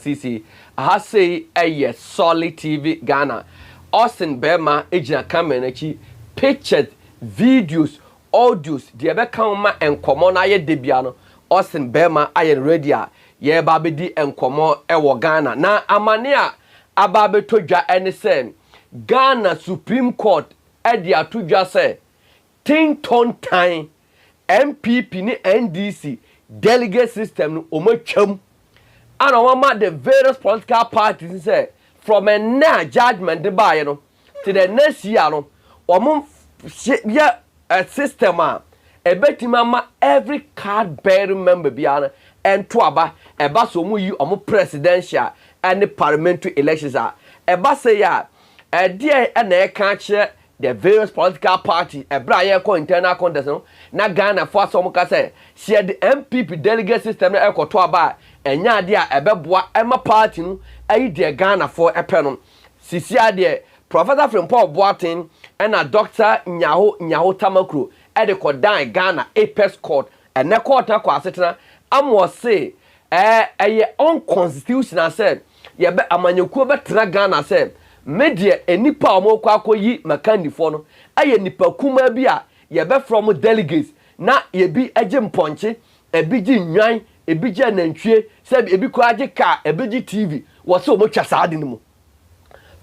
CC aha say solid TV Ghana Austin Bema ejina camera nachi pictures videos audios de be kan ma enkomo na ye debia no Austin Bema aye ready a ye ba be di enkomo wo Ghana na amane a aba be todwa ene say Ghana Supreme Court edi atodwa say tin ton time NPP ni NDC delegate system no omotwam and on the various political parties say from a now judgment the buy no to the next year no omo yeah a system a betima ma every card bearing member bia and to aba eba so mu yi omo presidential and parliamentary elections a eba say ya e dey na e kan kire the various political parties ebra ye ko internal contest no na Ghana for some ka say share the MPP delegate system na ekoto aba enya ade a ebeboa ema party no ayi de Ghana for epe no sisi ade Professor Frimpong Boateng and Dr. Nyaho Tamakro e de kodan Ghana Apex Court and na court na kwa setena amo say eye unconstitutional say ye be amanyakuo betra Ghana say media enipa omokwa akoyi mekanifo no aye nipa kuma bi a ye be from delegates na ye bi eje mponche ebi ji nwan ebi ji anantwie se ebi ko age ka ebi ji TV wo se omotwa saade ni mu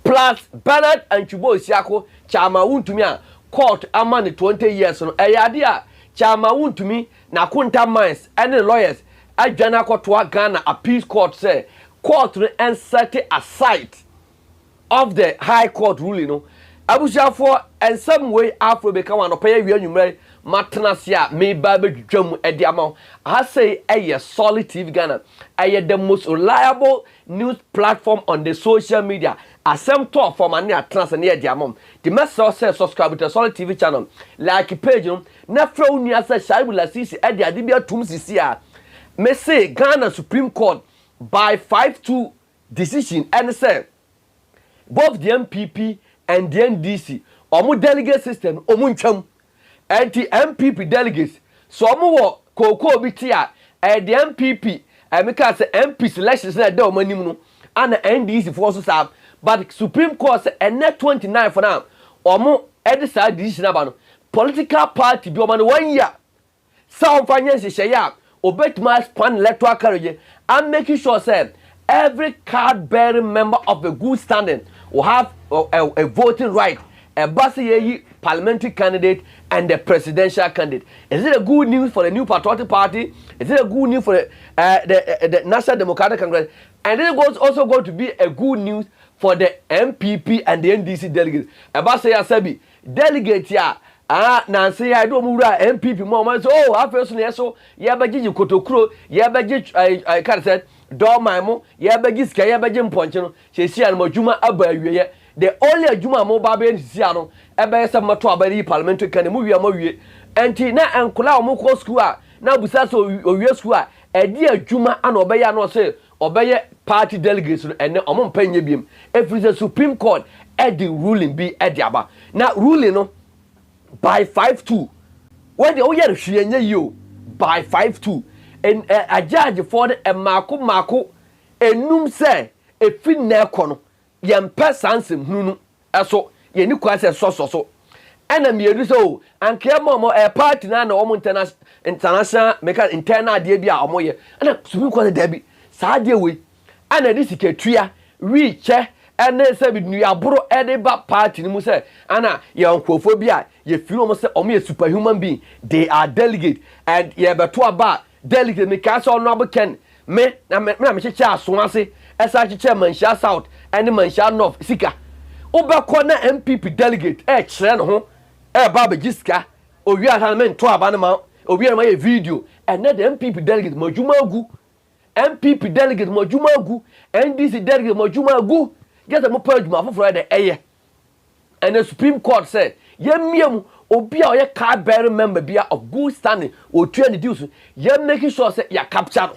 plus Bernard Anchubo Siako Chairman Wontumi a court amani 20 years no eyade a Chairman Wontumi na kunta mines and lawyers adwana kotoa Ghana appeals court say court and set aside of the high court ruling no abusia for and some way afro become one opay wi anwumre matnasia me ba bedwam edi ama I say solid TV Ghana the most reliable news platform on the social media asem talk for mani atnas na edi ama the message say subscribe to solid TV channel like page no na fra unu asa shaibu la sisi edi ade bia tum sisi a me say Ghana Supreme Court by 5-2 decision and say both the MPP and the NDC omu delegate system omu ntwam anti MPP delegates so omu wo koko bitia the MPP emeka say MP selections na dey omanim no and NDC for so serve but Supreme Court say net 29 for now omu edisa decision aba no political party bi omo no 1 year some finance share obetma span electoral carriage and making sure say every card bearing member of a good standing will have a voting right, a Bassi parliamentary candidate and the presidential candidate. Is it a good news for the new patriotic party? Is it a good news for the National Democratic Congress? And then it also going to be a good news for the MPP and the NDC delegates. A Bassi Asabi delegate ya. Nancy, I don't move MPP moment. Oh, I feel so. Yeah, but you Kotokro, yeah, but I can't say. Do maimo ye bagi ska ye bagi mponche no se sia no adwuma aba awie the only adwuma mo ba be sia no e be se mato abari parliamentary kan mu wi amawie enti na enkola o mo ko school a na busa so owie school a e di adwuma ana obeya no se obeye party delegates no ene o mo mpanye biem every the Supreme Court e di ruling bi e di aba na ruling no by 5-2 when the oye hwienye yi by 5-2 and a judge for the mako enum say e fin na ekono ye mpa sansem hunu eso ye ni kwa se so ena me edu so anke mo party na omo international make internal de bia omo ye ena Supreme Court de bi sa de we ana di siketua wi che ena se bi nu aburo e de ba party ni mu say ana ye nkofo bia ye feel omo say omo ye superhuman being they are delegate and ye beto aba delegate me ka so no aboken me na me cheche aso ase esa cheche Manchia South and Manchia North sika obekọ na MPP delegate kire no ho ba begiska owi ahanmen to aba na ma owi ma ye video and na the MPP delegate majuma agu MPP delegate majuma agu NDC delegate majuma agu get mo pa adwuma foforo de eye and the Supreme Court said yemiam obi a oye card bearing member bia of good standing o tue ne deals ye making sure say ya capture no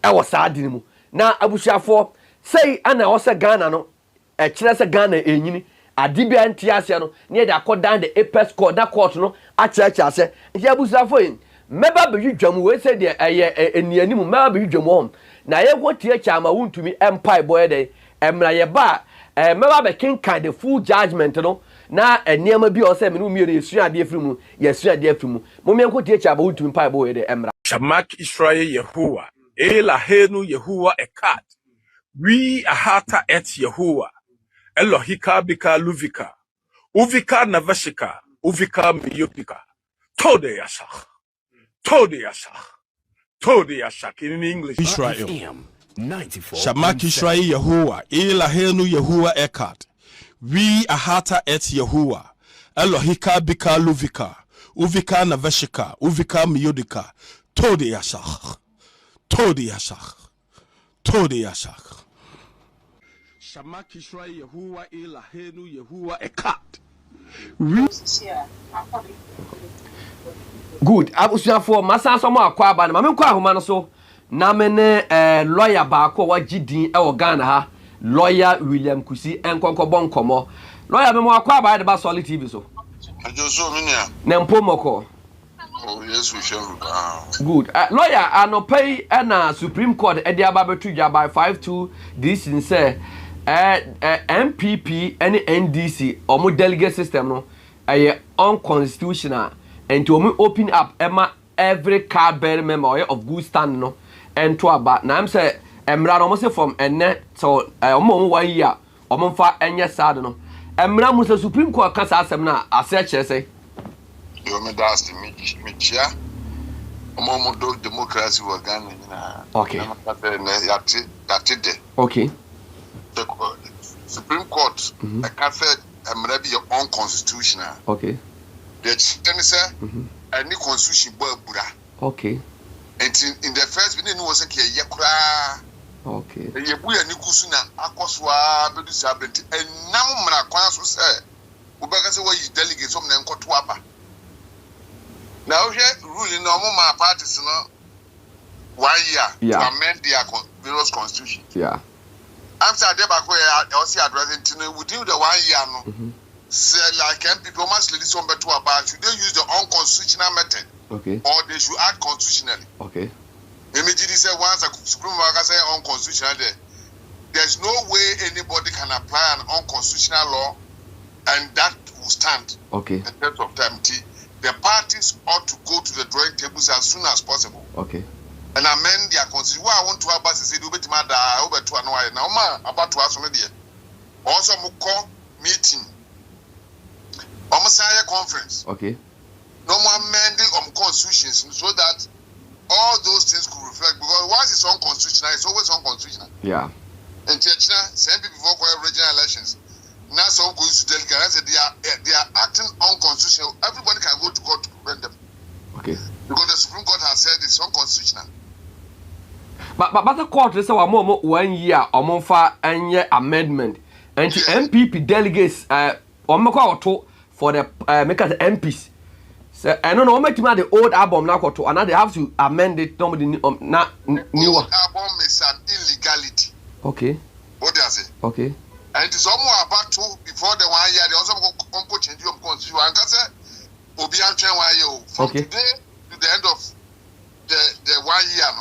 e wo saade ni mu na abusuafo say ana wo say Ghana no e kire say Ghana enyini ade bia ntiase no ne de akodan the Apex Court na court no a kire ase ye abusuafo yin meba be hwedwam we say de enianimu meba be hwedwam na ye Wotie Chairman Wontumi empire boy dey emra ye ba meba be kinkan the full judgment no na eniema bi o se me no mi esu ade afiri mu ye esu ade afiri mu mo me Wotie Chairman Wontumi empire boy dey emra Shamak Israel Yehovah Elahenu Yehovah Ekat we ahata et Yehovah Elohika bika luvika uvika navashika uvika miyopika tode yashach in English. Israel. Shamak Israel Yehovah Elahenu Yehovah Ekat we ahata et Yehovah Elohika bika luvika uvika navashika uvika miyodika tode yashach Shamak Israel Yehovah Elahenu Yehovah Ekat good abusuafo masa so mo akwa aba na me nkwa ahoma no so na me ne lawyer baako wa gidin e wo Ghana ha lawyer William Kusi enkonko bonkomo lawyer me mo akwa aba de ba Solid TV so ajoso minia na mpomoko oh yes we shall good lawyer anopai na Supreme Court e de aba betu dwa by 52 this in say NPP NDC omo delegate system no unconstitutional and to open up every card bearing member of good stand no and to about na am say emra no say from enne so omo 1 year omo fa enye sad no emra mu say Supreme Court kasa asem na ase kire say you me das me chia omo do democracy wa Ghana na okay yate okay the Supreme Court I can say emra be unconstitutional okay the chicken say any constitution boy bura okay and in the first we didn't was say ye kura okay ye bu ya ni kusu na akoswa bedu sabenti enam mra kwan so say ubeka say we delegate some na nkoto aba now ruling no more parties no 1 year to amend their various constitution I'm saying Debako also addressing within the 1 year no say like MPP must lead some better about should they use the unconstitutional method or they should act constitutionally immediately say once a Supreme Court say unconstitutional there's no way anybody can apply an unconstitutional law and that will stand in terms of time. The parties ought to go to the drawing tables as soon as possible and amend their constitution. What I want to have is say do better over to annoy now about to ask me there also call meeting Omasaya conference. No more amending constitutions so that all those things could reflect because once it's unconstitutional, it's always unconstitutional. And China, same people before regional elections. Now some goes to delegate. I said they are acting unconstitutional. Everybody can go to court to prevent them. Because the Supreme Court has said it's unconstitutional. But the court is our more 1 year or for any amendment. And the MPP delegates for the make us MPs. So I don't know the old album now to and now they have to amend it not new one. Album is an illegality. What does it? And it's almost about to before the 1 year they also go change your constitution. And that's Obian train 1 year from today to the end of the 1 year.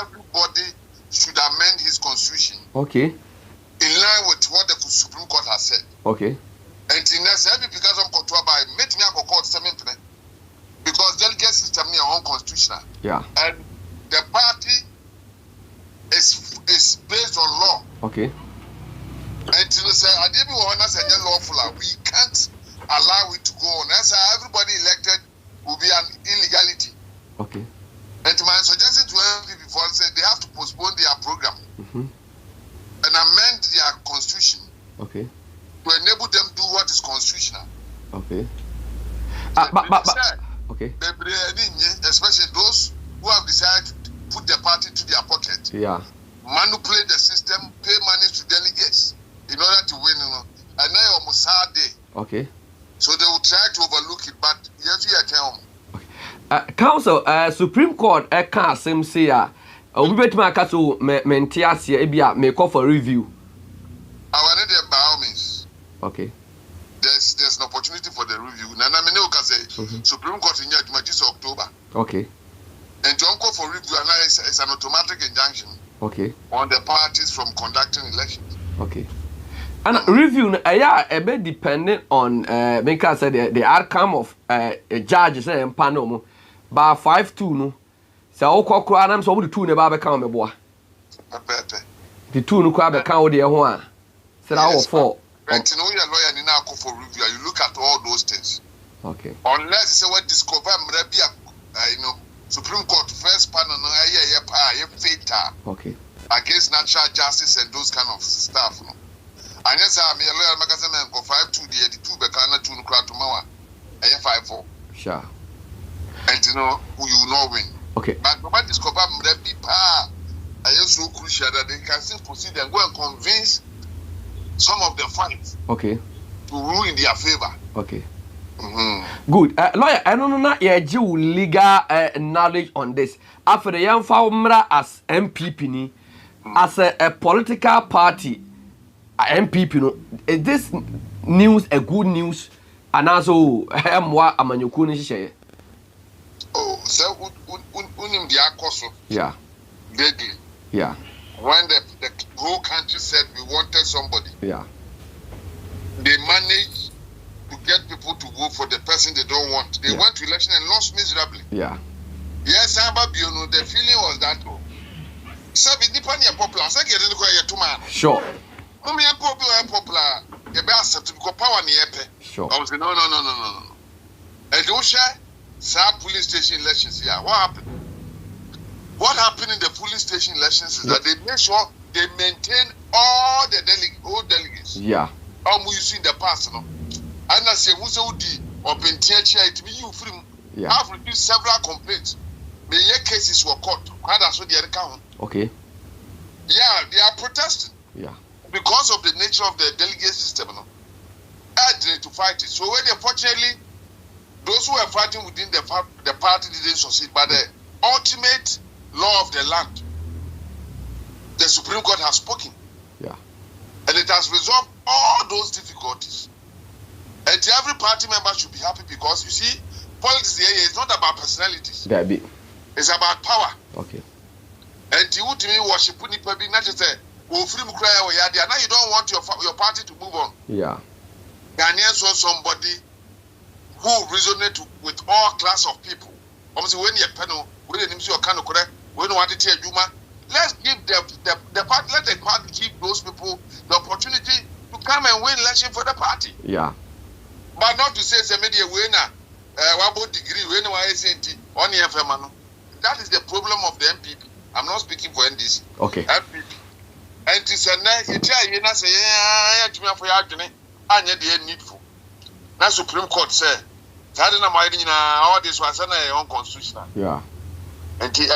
Everybody should amend his constitution. In line with what the Supreme Court has said. And in next every because of control by make me a court settlement because delegate system is unconstitutional. And the party is based on law. And to say I didn't want to say lawful. We can't allow it to go on. That's how everybody elected will be an illegality. And my suggestion to MPP before say they have to postpone their program and amend their constitution. To enable them to do what is constitutional. Especially those who have decided to put the party to their pocket. Manipulate the system, pay money to delegates in order to win. And now almost hard day. So they will try to overlook it, but yes, we are telling Council, Supreme Court, can't say, we bet my castle, Mentiasia, Ebia, may call for review. I wanted it by all means. There's an opportunity for the review. Nana Mineo can say Supreme Court in October. And to call for review and it's an automatic injunction. Okay. On the parties from conducting elections. Okay. And review, a bit dependent on make us say the outcome of a judge say empano by 5-2 no. So okoko anam so the 2 ne ba be kan me boa. The 2 no kwa be kan wo de ho a. Say that 4. But no your lawyer ni na go for review. You look at all those things. Okay. Unless you say what discover maybe Supreme Court first panel no fatal. Okay. Against natural justice and those kind of stuff no. And yes, I'm a lawyer magazine go 5-2 the 2 be kan na 2 no kra to mawa. 5-4. Sure. And you know who you know win. Okay. But nobody discover maybe so crucial that they can still proceed and go and convince some of the fights. Okay. To rule in their favor. Okay. Good. Lawyer, I don't know your legal knowledge on this. After the young farmer as MPP ni, as a political party, MPP no, is this news a good news? And also, moi amanyuku ni share. Oh, so unim the akoso. Yeah. Vaguely. Yeah. When the whole country said we wanted somebody. Yeah. They managed to get people to vote for the person they don't want. They went to election and lost miserably. Yeah. Yes, the feeling was that. So we depend on popular. So get into a 2 man. Sure. No, me popular. You be accept because power ni epe. Sure. I was saying no. And you share some police station elections here. What happened? What happened in the police station elections is that they make sure they maintain all the delegates. Yeah. We see in the past, no. And I say, who's OD or Pentia, it be you free. Yeah. I've received several complaints. The cases were caught. That's what they are count. Okay. Yeah, they are protesting. Yeah. Because of the nature of the delegate system, no. To fight it. So when unfortunately, those who were fighting within the party didn't succeed. But the ultimate law of the land, the Supreme Court has spoken. Yeah. And it has resolved all those difficulties. And every party member should be happy because you see, politics here is not about personalities. It's about power. Okay. And you to me worship Nipabi, not just say, oh, free cry away. Now you don't want your party to move on. Yeah. Ghanaians saw somebody who resonates with all class of people. Obviously, when you're panel, when you see your kind of correct, when you want to tell Juma, let's give the party, let the party give those people the opportunity to come and win election for the party. Yeah. But not to say it's a media winner, one degree, winner, on the FM. That is the problem of the MPP. I'm not speaking for NDC. Okay. MPP. And it's a nice, you say, yeah, for your and yet they needful. Now Supreme Court said, all this was unconstitutional. Yeah. And we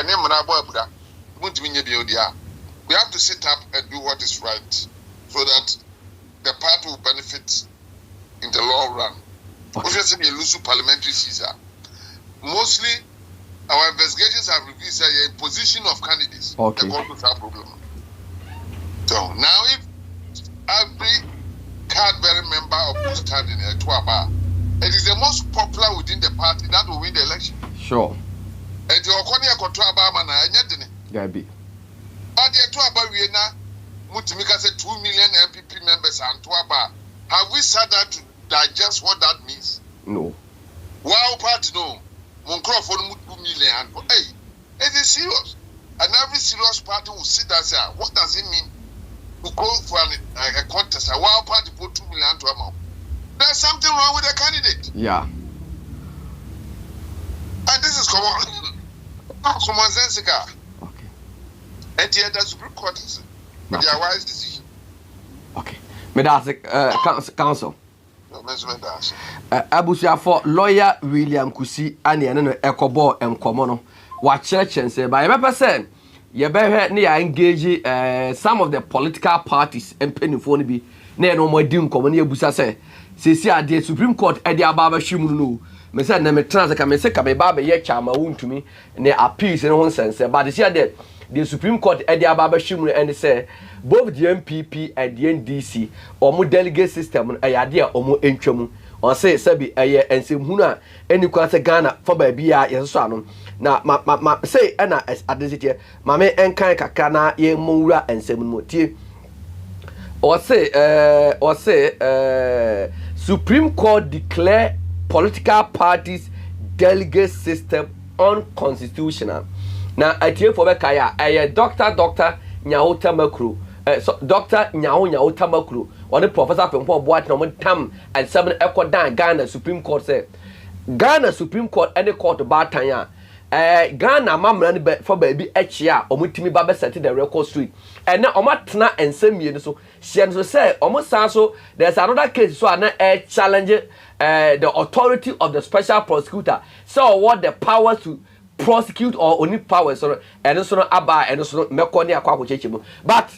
have to sit up and do what is right so that the party will benefit in the long run. Obviously, we lose parliamentary season. Mostly, our investigations have revealed a position of candidates. Okay. The Congress have problem. So now, if every card-bearing member of who stand in a Tuaba, it is the most popular within the party that will win the election. Sure. And the Okonia Kotuaba man, I need Gabi. But the Tuaba Vienna, Mutimika said 2 million MPP members and Tuaba. Have we sat down to digest what that means? No. Wow, party no. Moncro for 2 million. Hey, it is serious. And every serious party will sit and say, what does it mean to go for a contest? A wild party put 2 million to amount. There's something wrong with the candidate. Yeah. And this is common sense. Okay. And yet the Supreme Court is with their wise decision. Okay. Me that's council. No, measurement that's. Abusia for lawyer William Kusi and the Ecobo and Comono. What church and say by a percent. You better engage some of the political parties and penny phone be near no more dim commonia busa say. See, the Supreme Court at the Ababa Shimunu. Me said, Name Transa, me say, Kababa, ye chama Wontumi, and they appease in one sense. But this year, the Supreme Court at the Ababa Shimunu and they say, both the NPP and the NDC, or more delegate system, a idea or more interim, or say Sabi and Simhuna any quite Ghana for baby yes son na ma say ana at this year mame enkan kakana ye mura and semuti or say Supreme Court declare political parties delegate system unconstitutional. Now I tell for Bekaya Dr. Nyaho Tamakru Dr. Nyaho Tamakru or the Professor Pempo Boat no tam and 7 echo down Ghana Supreme Court say Ghana Supreme Court any court about Tanya Ghana mamma for baby HR or Mutimi Baba set the record street and now Omatna and same year so she say almost so there's another case so I challenge the authority of the special prosecutor so what the power to prosecute or only power so and so aba and so mekoni akwa chechimu but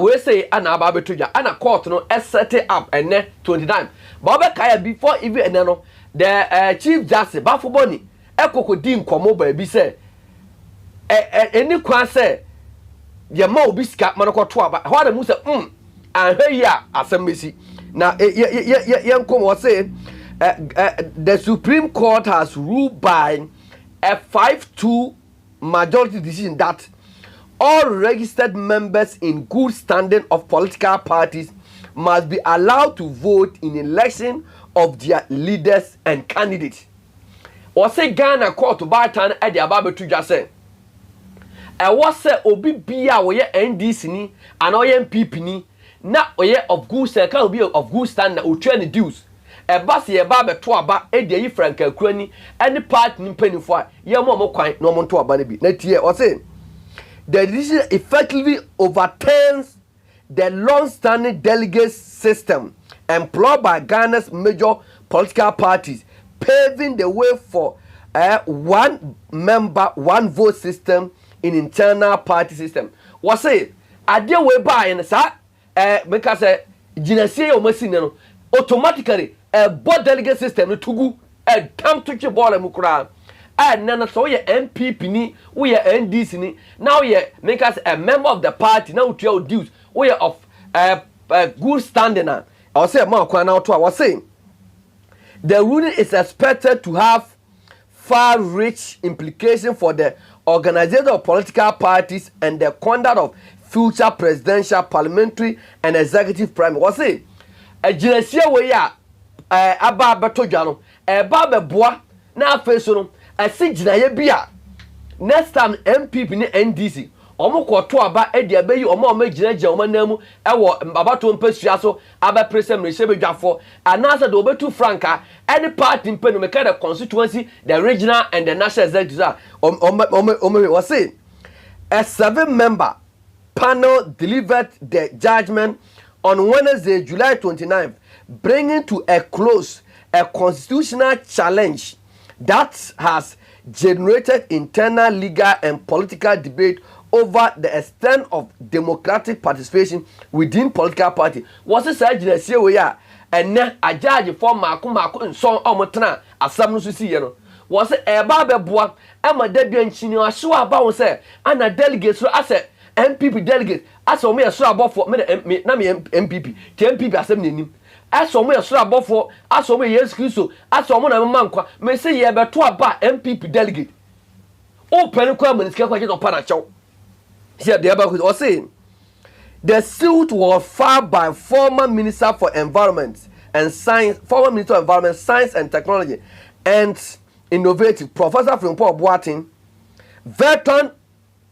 we say ana aba betuja ana court no set it up and 29 but kaya before even and no the chief justice bafoboni ekokodi nkomo ba bi say any kwan say ye ma obi sika manokoto aba how the mu say ahwe ya asemmesi na ye nkomo say the Supreme Court has ruled by a 5-2 majority decision that all registered members in good standing of political parties must be allowed to vote in election of their leaders and candidates. Or say Ghana court to Barton at the Ababe to just say, I was say Obi Bia or NDC ni and NPP ni not of good can be of good standing or train dues. A bassy a barber to about a day frank crony any part in penny for ye more quite no one to a banby. Net year or say the decision effectively overturns the long-standing delegate system employed by Ghana's major political parties, paving the way for a one member, one vote system in internal party system. Was say I deal way by and sa because Ginasi or Messino automatically a board delegate system to go a come to your ball and mukra. And none so ye NPP ni we are NDC ni now ye make us a member of the party now to your dues we are of good standing now. I'll say more now to I was saying the ruling is expected to have far-reach implications for the organization of political parties and the conduct of future presidential, parliamentary, and executive primary. Was say a genesia way aba beto jano eba beboa na afeso no asi ginaye bia next time MPP ni NDC omo kwoto aba e de abayi omo gina omo namu e wo abato mpasua so aba presem re sebedwafo anasa de obetu franka any party mpenu make the constituency the regional and the national executive was say a 7-member panel delivered the judgment on Wednesday, July 29th, bringing to a close a constitutional challenge that has generated internal legal and political debate over the extent of democratic participation within political party. Was it said in a way and then a judge for Marco and so on asam no see you was it a barber and my debian chinua so about say and a delegate so I said MPP delegate as for me a so about for me MPP MPP assembly nim as for me a so about for as for me yes Christo as for me man kwa me say ye be to aba MPP delegate open kwa minister kwa get upana chow here the about was saying the suit was filed by former Minister for Environment and Science, former Minister of Environment, Science and Technology and Innovative Professor Frimpong Boateng, veteran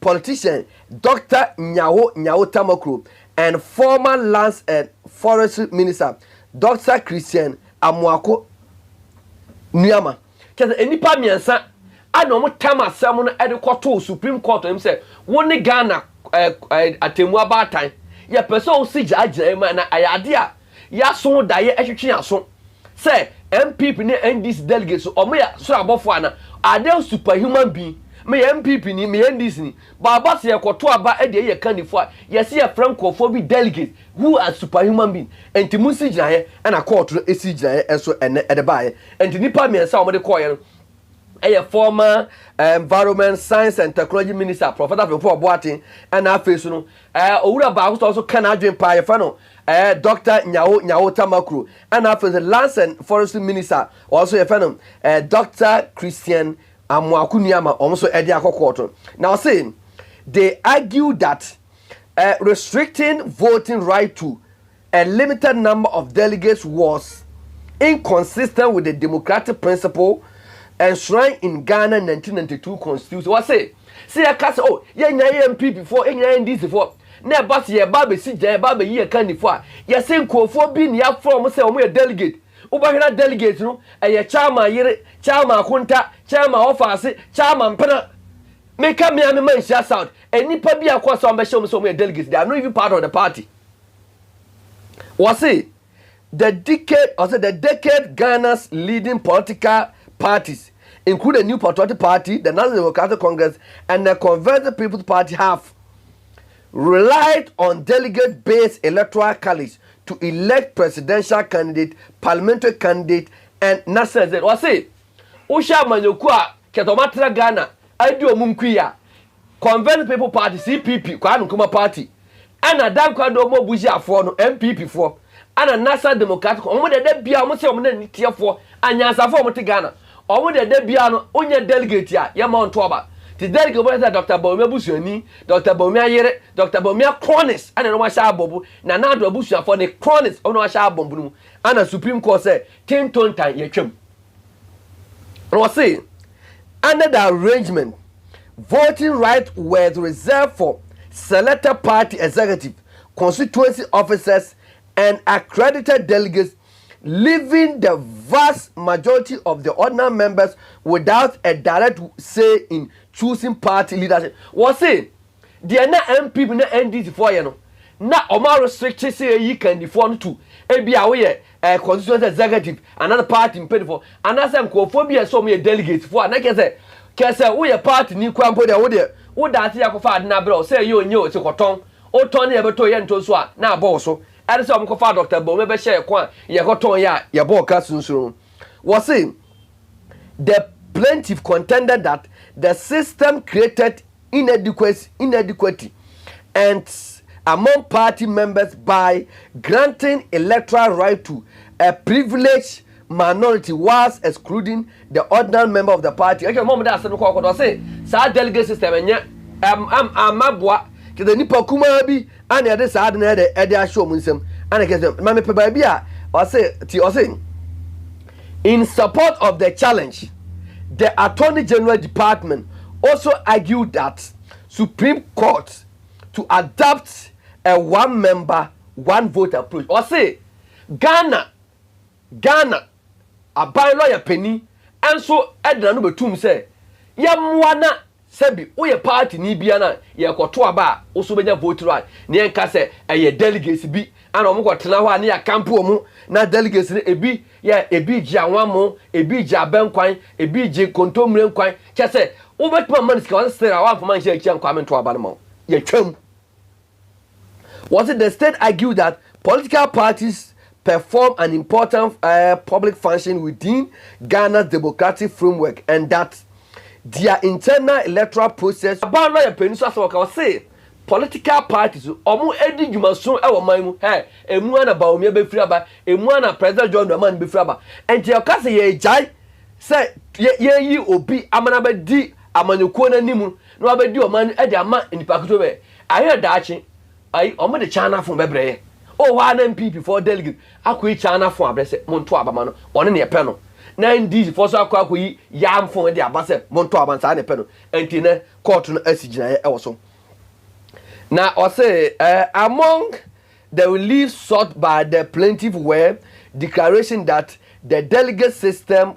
politician Dr. Nyaho Tamakru, and former Lands and Forestry Minister Dr. Christian Amoako Nuyama. Because anypa miensa anomo tama samuno edikoto Supreme Court him say woni Ghana atemu abatan ye person si judge ma na ayade a ya so da ye ehwetwe aso say MPP ni NDC delegates omo ya so abofo ana ade superhuman being me MPP ni me NDC ni baba se ekoto aba e de ye kanifo a ye se ye francophobic delegates who are superhuman being entimu si jina ye na court esi jina ye enso ene ede ba ye enti nipa me ensa omo de call ye a former environment science and technology minister Professor Fefo Boatin and afei so no owura ba also can adwen pa ye fa no Dr. Nyawo Tamakru and after the lands and forestry minister also ye fa no Dr. Christian Amwakunyama also edi akokoto. Now saying they argue that restricting voting right to a limited number of delegates was inconsistent with the democratic principle enshrined in Ghana 1992 constitution. What say I can say, oh, yeah, NPP before, yeah, NDC before. Na boss ye ba be si jan ba be ye kan ni fo a ye se nkofo bi ni afro say omo ye delegate ubahina delegate no ye chairman yire chairman akunta chairman office chairman pena me ka me man share sound enipa bi akoso omo be show me so omo ye delegate they are not even part of the party. Was it the decade Ghana's leading political parties, including the New Patriotic Party, the National Democratic Congress, and the Converted People's Party, have relied on delegate-based electoral college to elect presidential candidate, parliamentary candidate, and national. Was it? Usha Manyokua, Ketomatra Ghana, Idio Munkuya, Converted People's Party, CPP, Kwanukuma Party, and a damn Kwado Mobuja for NPP for. And a National Democratic, omo de bia omo se omo na nitiefo anyansa fo omo te Ghana omo de bia no onye delegate ya ye ma onto oba ti delegate bo Dr. Bawumia Busuani Dr. Bawumia Yere Dr. Bawumia Chronis ana no ma sha abobu na na do Busuafo ne Chronis ono ma sha abombu no ana Supreme Court say tin tontan ye twem no say under the arrangement voting right was reserved for selected party executive constituency officers and accredited delegates, leaving the vast majority of the ordinary members without a direct say in choosing party leadership. Was it? The NPP na NDC for you know. Na oma restricted say you can defend to. Ebi awe a constituency executive another party in for. Another nkofobia so me delegate for. Na kese we party ni kwampo de wo de wo da ati akofa na bro say you onye o koton. O ton na beto ye nto so a na bo so. And so I'm going to Dr. Bowumia be share kwan ye goton ya ye bo ka sunsun. Was saying the plaintiff contended that the system created inadequacy and among party members by granting electoral right to a privileged minority whilst excluding the ordinary member of the party. Okay, mom that say ko say sa delegate system enye amabua the nipa kuma bi ana de sa de na de asho munsem ana kese ma me pe ba bia o say in support of the challenge the Attorney General Department also argued that Supreme Court to adopt a one member one vote approach or say Ghana a by lawyer penny and so edna no betum say yamwana sebi wo ye party ni bia na ye kwoto aba wo so benya vote right ne enka se eye delegates bi ana omo kwotena ho ane ya campo mu na delegates ne ebi ji anwamo ebi ji abenkwan ebi ji kontomre nkwan kese wo betuma man sika won stera wa fama nche kian kwame to aba no ye twam. Was it the state argued that political parties perform an important public function within Ghana's democratic framework and that their internal electoral process about lawyer peninsular so can say political parties omo edi dwumaso e wo man mu emu na Bawumia be free aba emu na President John Dramani be free aba and you can say ye jai say ye yi obi amana ba di amanyekuo na nimu na ba di o man e di ama nipa kuto be aye daachi ai omo de chana fon bebreye o wa na MPP for delegate akoi chana fon abrese monto abama no one ne epe no na NDC for so akoi yam fon de abase monto abansa ne epe no enti ne court no asigina e wo so. Now, I say, among the relief sought by the plaintiff were declaration that the delegate system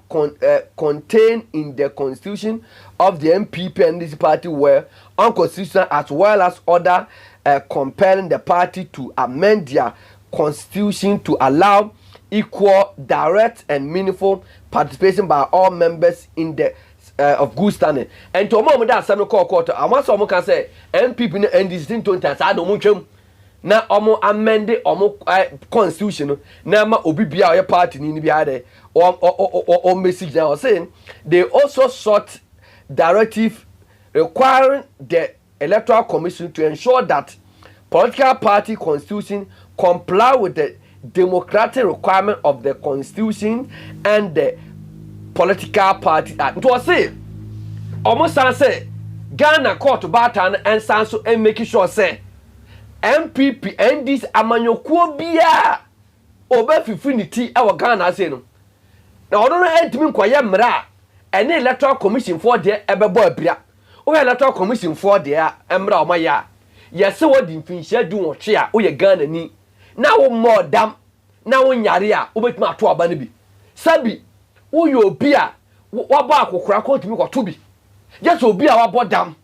contained in the constitution of the NPP NDC party were unconstitutional, as well as order compelling the party to amend their constitution to allow equal, direct, and meaningful participation by all members in the of good standing. And to mom that some quarter I want some can say NPP NDC to I don't want na omo amend omo constitution na ma obi bia o party ni bia de or message now saying they also sought directive requiring the Electoral Commission to ensure that political party constitution comply with the democratic requirement of the constitution and the political party act. It was say almost say Ghana court batan and sanso and making sure say NPP NDC amanyokuo bia oba fifinity e Ghana say no. Now odo no entimi nkoye mra ene Electoral Commission for there ebebo abia. O Electoral Commission for there emra omaya. Yese wodi mfinhia du wotwe a o ye Ghana ni. Na wo modam na wo nyare a obetuma ato aba ne bi. Sabi wo yo obi a wabo akokora ko timi kwato bi. Just obi a wabo dam.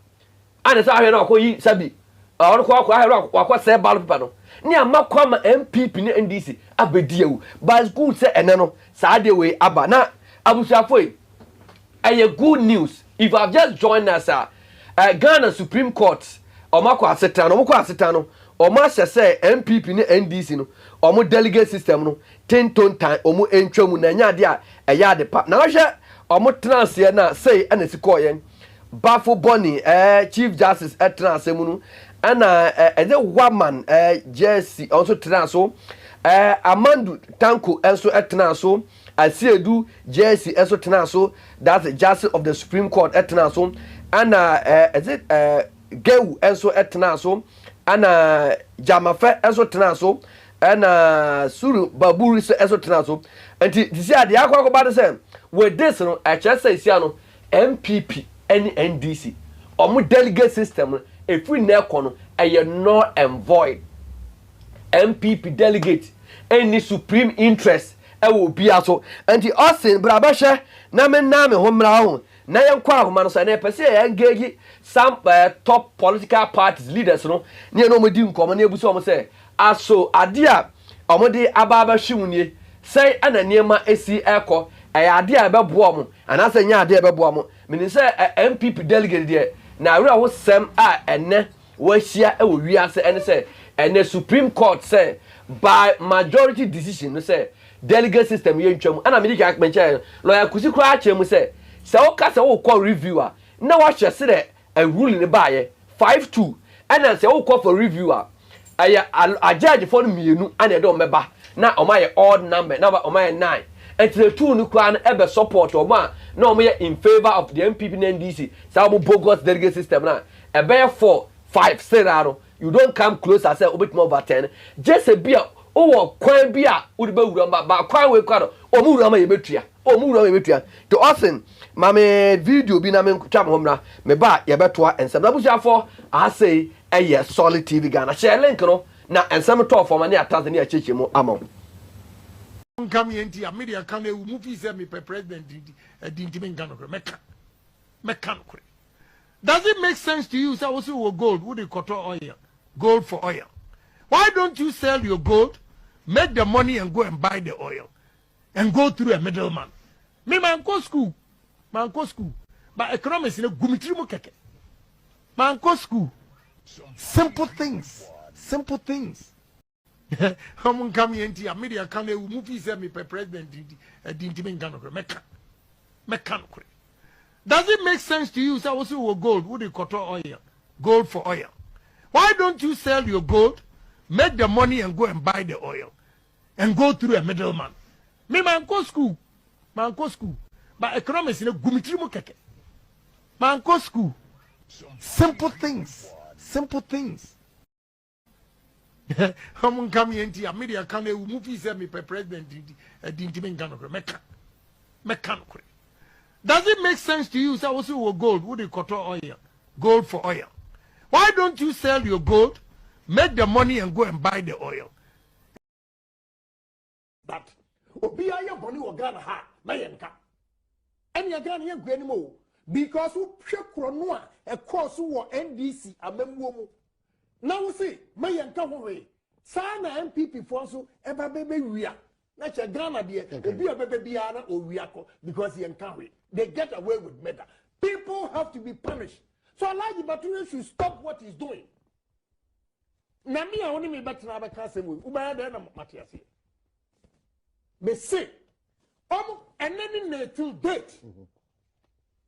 Ane sa ahwe na akoyi sabi. Awon ko ahwe akwa se ballot paper no. Ni amakwa ma MPP ne NDC abediewu. But good say ene no sa de we aba na abusuafo e good news. If you have just joined us Ghana Supreme Court omako asetano omo say MPP ne NDC no omo delegate system no 10 ton time omo entwamu na nya de a eya de pa na hwe omo transe na say anasiko yen Bafo Bonny Chief Justice transe mu no ana eze woman Jesse also transo Amandu Tanko also transo Asiedu Jesse also transo that's the Justice of the Supreme Court transo ana is it Geu also transo ana Jamafe also transo ana Suru Baburi also transo anti this year the akwa ba say with this no I just say sia no MPP any NDC omo delegate system if we na ekono eye null and void MPP delegate any supreme interest e will be aso anti osin brabahwe na me homra ho na yenkwa ahoma no so na pese engage some top political parties leaders no ne no modi nkomo na ebuso omo say aso ade a omo de ababa hwunie say ana niema esi eko ade a beboa mo anase nya ade a beboa mo meaning say MPP delegate there na wura wo sem a ene wo hia e wo wiase ene say ene Supreme Court say by majority decision no say delegate system ye ntwam ana me dika menche lawyer kusi kura achemu say o ka say wo call reviewer na wa hye say a ruling ne baaye 5-2 ana say wo call for reviewer aya a judge for mienu ana e do meba na o ma ye odd number na o ma ye 9 and the two no kura na ebe support o ma na o ma ye in favor of the MPP and NDC say wo bogus delegate system na e be 4-5 say raro you don't come close as say obetimo over 10 just a bia o kwan bia wo de ba wura ba kwan we kwa o mu wura ma ye betua to osin mame video bi na me twa mo mra me ba ye betoa ensem na busuafo a say eye solid TV Ghana share link no na ensem to for mani atase ne acheche mu amon come enti a media can e movie say me president di Ghana meka no kure. Does it make sense to you say also gold wo dey cotton oil gold for oil? Why don't you sell your gold, make the money and go and buy the oil and go through a middleman? Me man go school but economics in gumitiri mo keke man go school simple things Come into a media can a movie say me president di Ghana meka no kure. Does it make sense to you say also gold wo dey cotton oil gold for oil? Why don't you sell your gold, make the money and go and buy the oil and go through a middleman? Me man go school but economics in gumitiri mo keke man go school simple things come into a media can a movie say me president di Ghana meka no kure. Does it make sense to you say also gold wo dey cotton oil gold for oil? Why don't you sell your gold, make the money and go and buy the oil? But obi aye boni wo Ghana ha na yenka. Eni Ghana ye gu animo because wo hwe kro no a e course wo NDC amamuo mu. Na wo say ma yenka ho we. Sa na MPP for so eba bebe wia. Na che Ghana de obi obebe bia na owiako because yenka we. They get away with murder. People have to be punished. So Alhaji Batuwe should stop what he's doing. Na me a woni me betra be ka sem we. Uba ya na Matias. Me say And then in till date.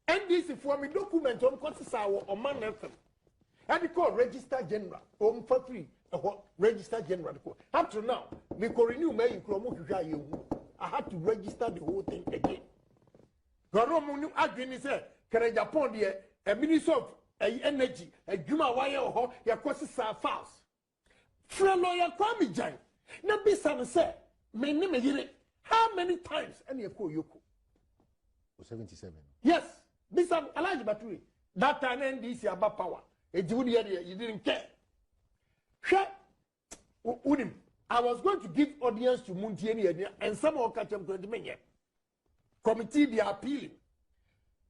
NDC for me document on Cotisawa or Man FM. And they call Register General. For free. Register General. Up to now, we could renew me in Chromo. I had to register the whole thing again. Garomu agreement said, can I Japan here, a minister of energy, a Juma wire or your Cotisa files. Friend lawyer Kwame Jan. Now be some say, my name is how many times any of you 77. Yes, this is a large battery. That time NDC about power. You didn't care. I was going to give audience to Muntieni and some of catch them to the men. Committee they are appealing.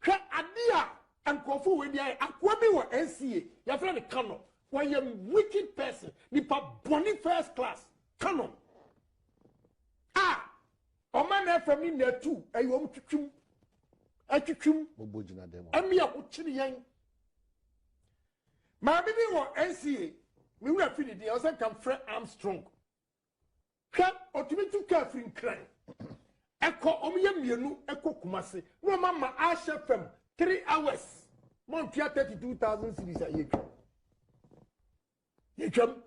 Adia and Kofu when they are Aquami or NCA. Your friend Canon. Why you wicked person? Nipa Bonnie first class. Canon. Oman from in there too. I want to chum. I chum. And me up chili yang. My baby or NCA. We will finish the also come Fred Armstrong. Cat or to be too careful in crime. Echo Omianu, Echo Kumasi. No, Mamma, I shall from 3 hours. Montia 32,000 cities a year. You come.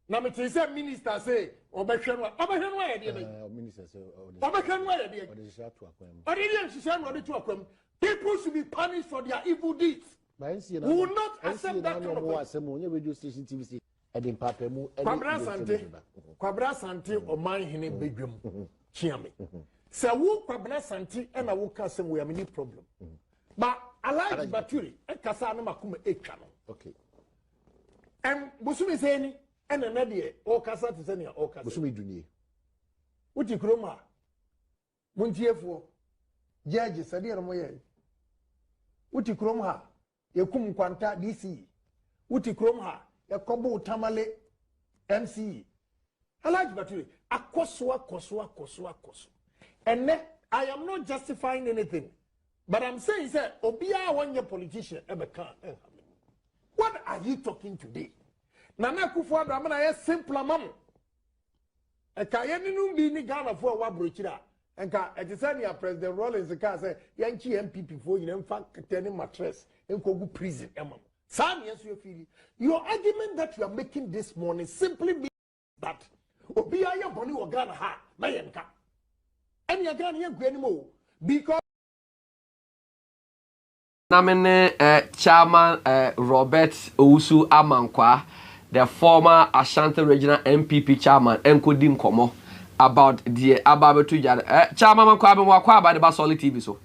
Now, Mr. Minister say, Obekan, Minister say, Obekan, people should be punished for their evil deeds. We will not accept that kind of radio station TV. Kwabra Sante or my hene bedroom. Chiame. So who Kwabra Sante and I will cast some we have any problem. But I like Baturi and Kasano Makume a channel. Okay. And Busumi Zeni and another or Casa to send your Busumi Dunie. What you croma? Muntiefo Judge Sadia Moye. What you croma? Yakum Quanta DC. What you croma? Yakobo Tamale MC. I like battery. Akoswa. And I am not justifying anything. But I'm saying, sir, Obia one your politician ever can. What are you talking today? Nana Kufu Abramana is simple mom. A Kayanu be in Ghana for a wabruchira. And at the same President Rollins the car say Yankee MPP for you in fact turning mattress in Kogu prison. Sam, yes, you feel your argument that you are making this morning simply means that Obia your bonny or Ghana ha, Mayanka. And you're Ghana anymore because Namene Chairman Robert Owusu Amankwa, the former Ashanti Regional NPP Chairman, Enkodim Komo about the Ababetu Yard. Chairman Amankwa about the Basoli TV so.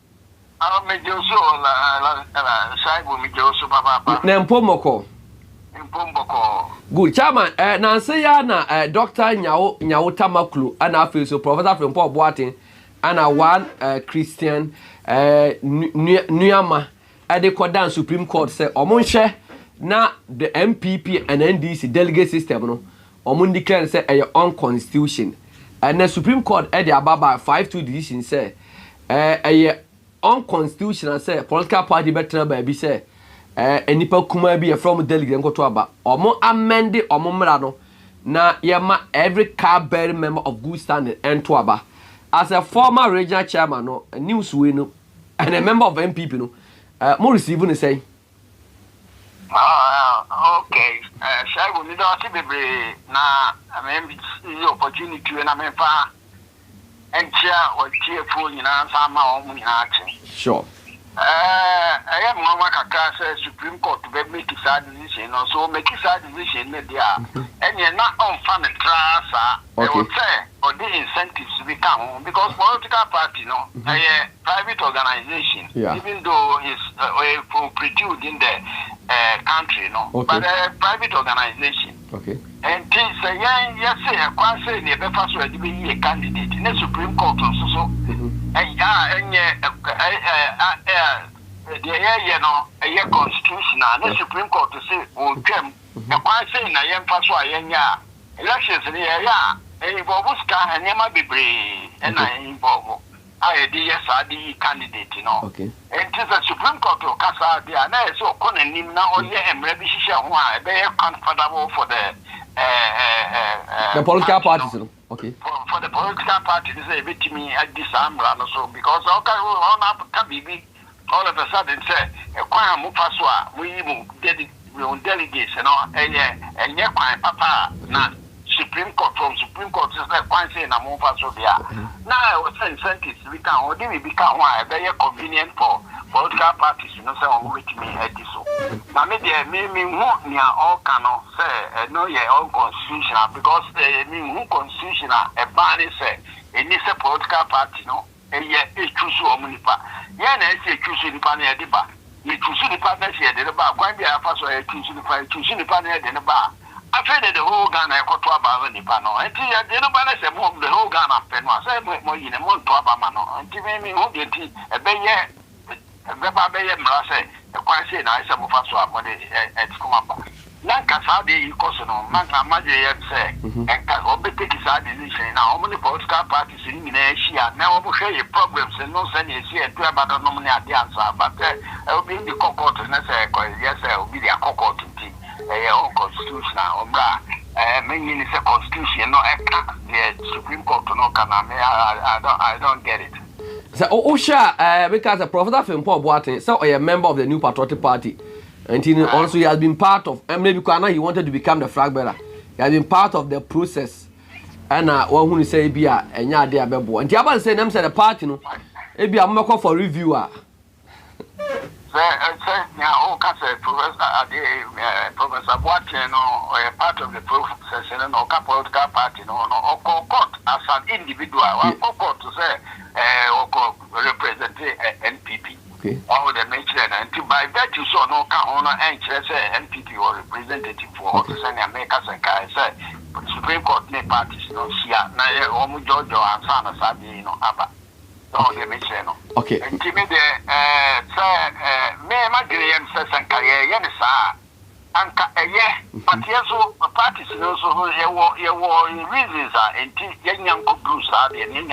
Nempomoko. Good chairman. Nancy na Doctor Nyao Tamaklu and I feel so Professor from Paul Boatin and a one Christian Nuyama at the Kodan Supreme Court say Omunche na the NPP and NDC delegate system no Omun declare say a own constitution and the Supreme Court at the Ababa 5-2 decision say a unconstitutional say political party better baby say enipa kuma bi from delegate nkoto aba omo amend omo mra no na yema every card bearing member of good standing ento aba as a former regional chairman no news we no and a member of NPP no mo receive no say okay shy we don't see bebre na the opportunity na me fa entia o tie phone na sama o mu nya ache sure I am Mama Kaka says Supreme Court to make a sad decision, so make a sad decision, and you're not on fun and trasa. I would say, or the incentives to become because political party, no, a private organization, even though it's produced in the country, no, but a private organization. Okay. And things yes, I can't say the best way to be a candidate in the Supreme Court also. And the constitutional, the Supreme Court to say, oh, Jim, the quite saying I am past why elections in the area, and involve Scar and Yama be brave, and I involve the candidate, you know. Okay. And it is a Supreme Court to Casa, the Anna, so Conan now, and maybe she shall want very comfortable for the political parties, okay. For the political party say a bit me at this umbrella so because okay all of a sudden say a choir mufaswa we delegates and all and yeah papa na Supreme Court from Supreme Court is like quite saying a mufaswa there. Now I was saying incentives we can only become why very convenient for political parties, you know, say on with me at this. Now maybe me want near all cannot say no yeah all constitutional because me who constitutional a ban say it is a political party, no. And yet, it's true so munipa. Yeah, I say choosing the panel at the bar. You choose the partnership at the bar. Quite be a pass or choosing the panel at the bar. I feel that the whole Ghana got to about the panel. And the other say more the whole Ghana pen was more in a month to Abamano. And give me who get a bayer, a baby, Mrase, a quite say nice of us at Kumamba. Lanka Saudi, you cost no man, Major say, and can take his decision. Now, how many political parties in Asia now will share your problems and no send you here to about the nominate the answer, but I will be the cocoa to say, yes, I will be the cocoa to tea, a own constitutional, meaning it's a constitution, no, the Supreme Court to no can I don't get it. So, Osha, because a prophet of Paul Boateng, so a member of the New Patriotic Party. And also he has been part of, and maybe he wanted to become the flag bearer. He has been part of the process. And one who say be a nya de abebo. And the other say them say the party no. E be am call for reviewer. Say now Professor Boateng or a part of the process and no political party no court as an individual. One court to say represent NPP. Okay. All the nature and to by virtue so no can and say NPP or representative for the Senate Americans and say Supreme Court parties no share na omu Georgia and Sana Sabi no aba. No the nature no. Okay. And to me the say me magriam says and career yen sa anka but yes parties no so you reasons are and young groups are the young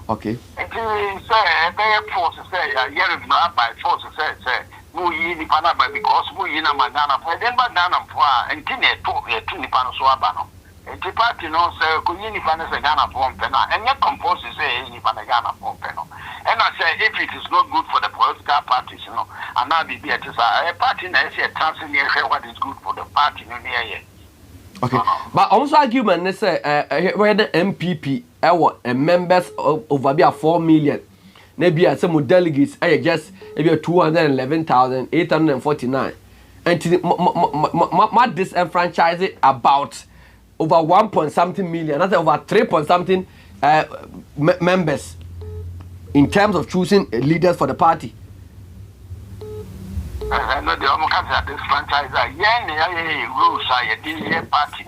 okay. And say they force say by force say we in Panama because we in Magana for then banana for and to Nipano Swabano. And the party no say Kuni Panas Ghana for Pena and yet compose say in Panagana for Peno. And I say if it is not good for the political parties, you know, and now be a party and say translate what is good for the party in the area. Okay. But also argument they say where the MPP and members over be 4 million. Maybe some delegates just maybe 211,849. And my disenfranchise it about over 1 point something million, that's over 3 point something members in terms of choosing leaders for the party. I know the Omocats this franchise. Rules are party.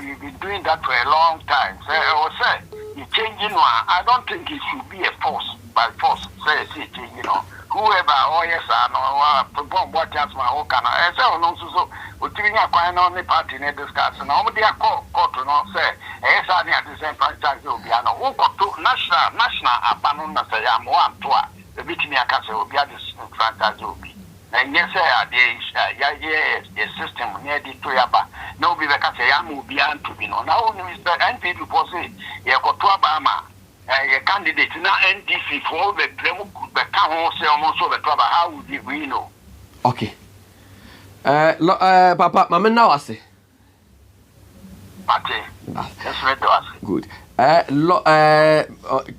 We've been doing that for a long time. So I was saying, you changing one. I don't think it should be a force by force. Say, you know, whoever, yes, I know, what chance my whole can. I say, no, so, we're doing a quite on the party in discuss. And all the court to not say, yes, I need the same franchise will be. I know, who got to national, abandon, say, I'm one to the victim, I can say, will be this franchise will be. And yes, the system near the Toyaba. No, we can say, I'm beyond to be known. Now, Mr. NPP was say, you got to Obama, a candidate, now NDC for the Beckham, say almost over trouble. How would we know? Okay. Papa, Mamma, now I say. That's right to us. Good.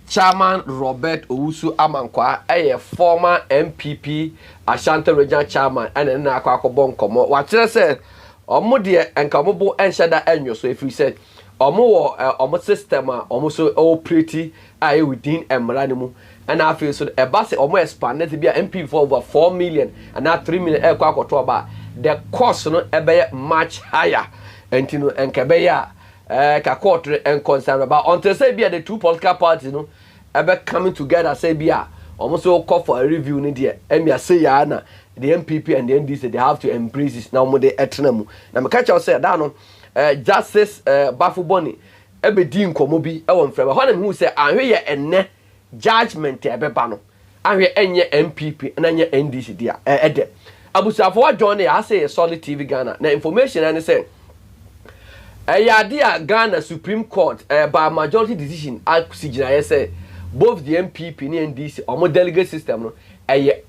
Chairman Robert Owusu Amankwa, a former MPP Ashanti Regional Chairman, and then Akwakobon Komo. What said, Omodia and Kamobo and Shada Enyo. So if we said, Omo system, almost all pretty, I within Emranimu, and I feel so a bus almost expanded to be an MP for over 4 million and now 3 million aircraft to about the cost no much higher. And Kabeya. Quarter and concern about until say be the two political parties no ever coming together say be almost all call for a review in there and me say ya na the MPP and the NDC they have to embrace this now mo dey etnam na me catch you say that no justice Bafu Boni e be di nkomo bi e won freba ho na me hu say anhwe ye enne judgment e be ba no anhwe enye MPP na enye NDC dia ede abusafo wa join ya say solid TV Ghana na information and say Dia Ghana Supreme Court by majority decision I say both the NPP and NDC or delegate system no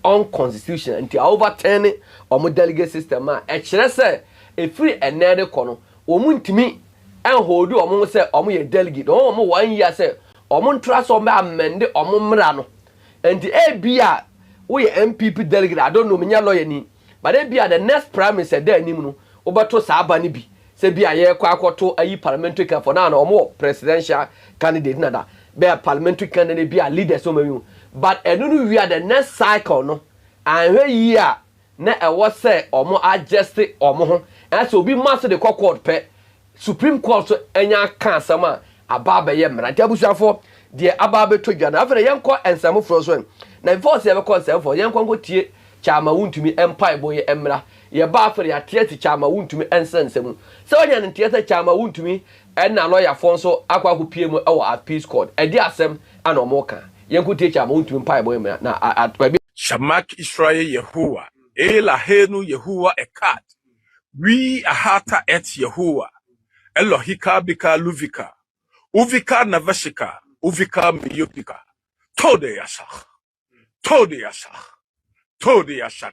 unconstitutional until overturn or delegate system say a free and nede kono omuntimi and hold you say ye delegate 1 year say trust or amend or mrano and the ABR we NPP delegate I don't know me lawyer ni but ABR the next prime minister there ni no obato saa ba ni bi se bi aye kwa akoto ayi parliamentary candidate for now no presidential candidate nada be a parliamentary candidate be a leader so many but enu we are the next cycle no and we year na e wo say omo adjust omo ho and so bi master the court pe Supreme Court so enya kan sama ababa ye mra tabusuafo de ababa to dwa na afere yenko ensamo fro so na force ye be call ensamo for yenko go tie Chairman Wontumi empire boy emra ye ba afere ya tie Chairman Wontumi ensensemu so onya ne tie Chairman Wontumi en na lawyer fon so akwa ko pie mu e wo appeals court e di asem ana omo kan yenko tie Chairman Wontumi empire boy emra na Shamak Israel Yehowa Elahenu Yehowa Ekat we ahata et Yehowa Elohika bika luvika uvika navashika uvika miyopika tode yashach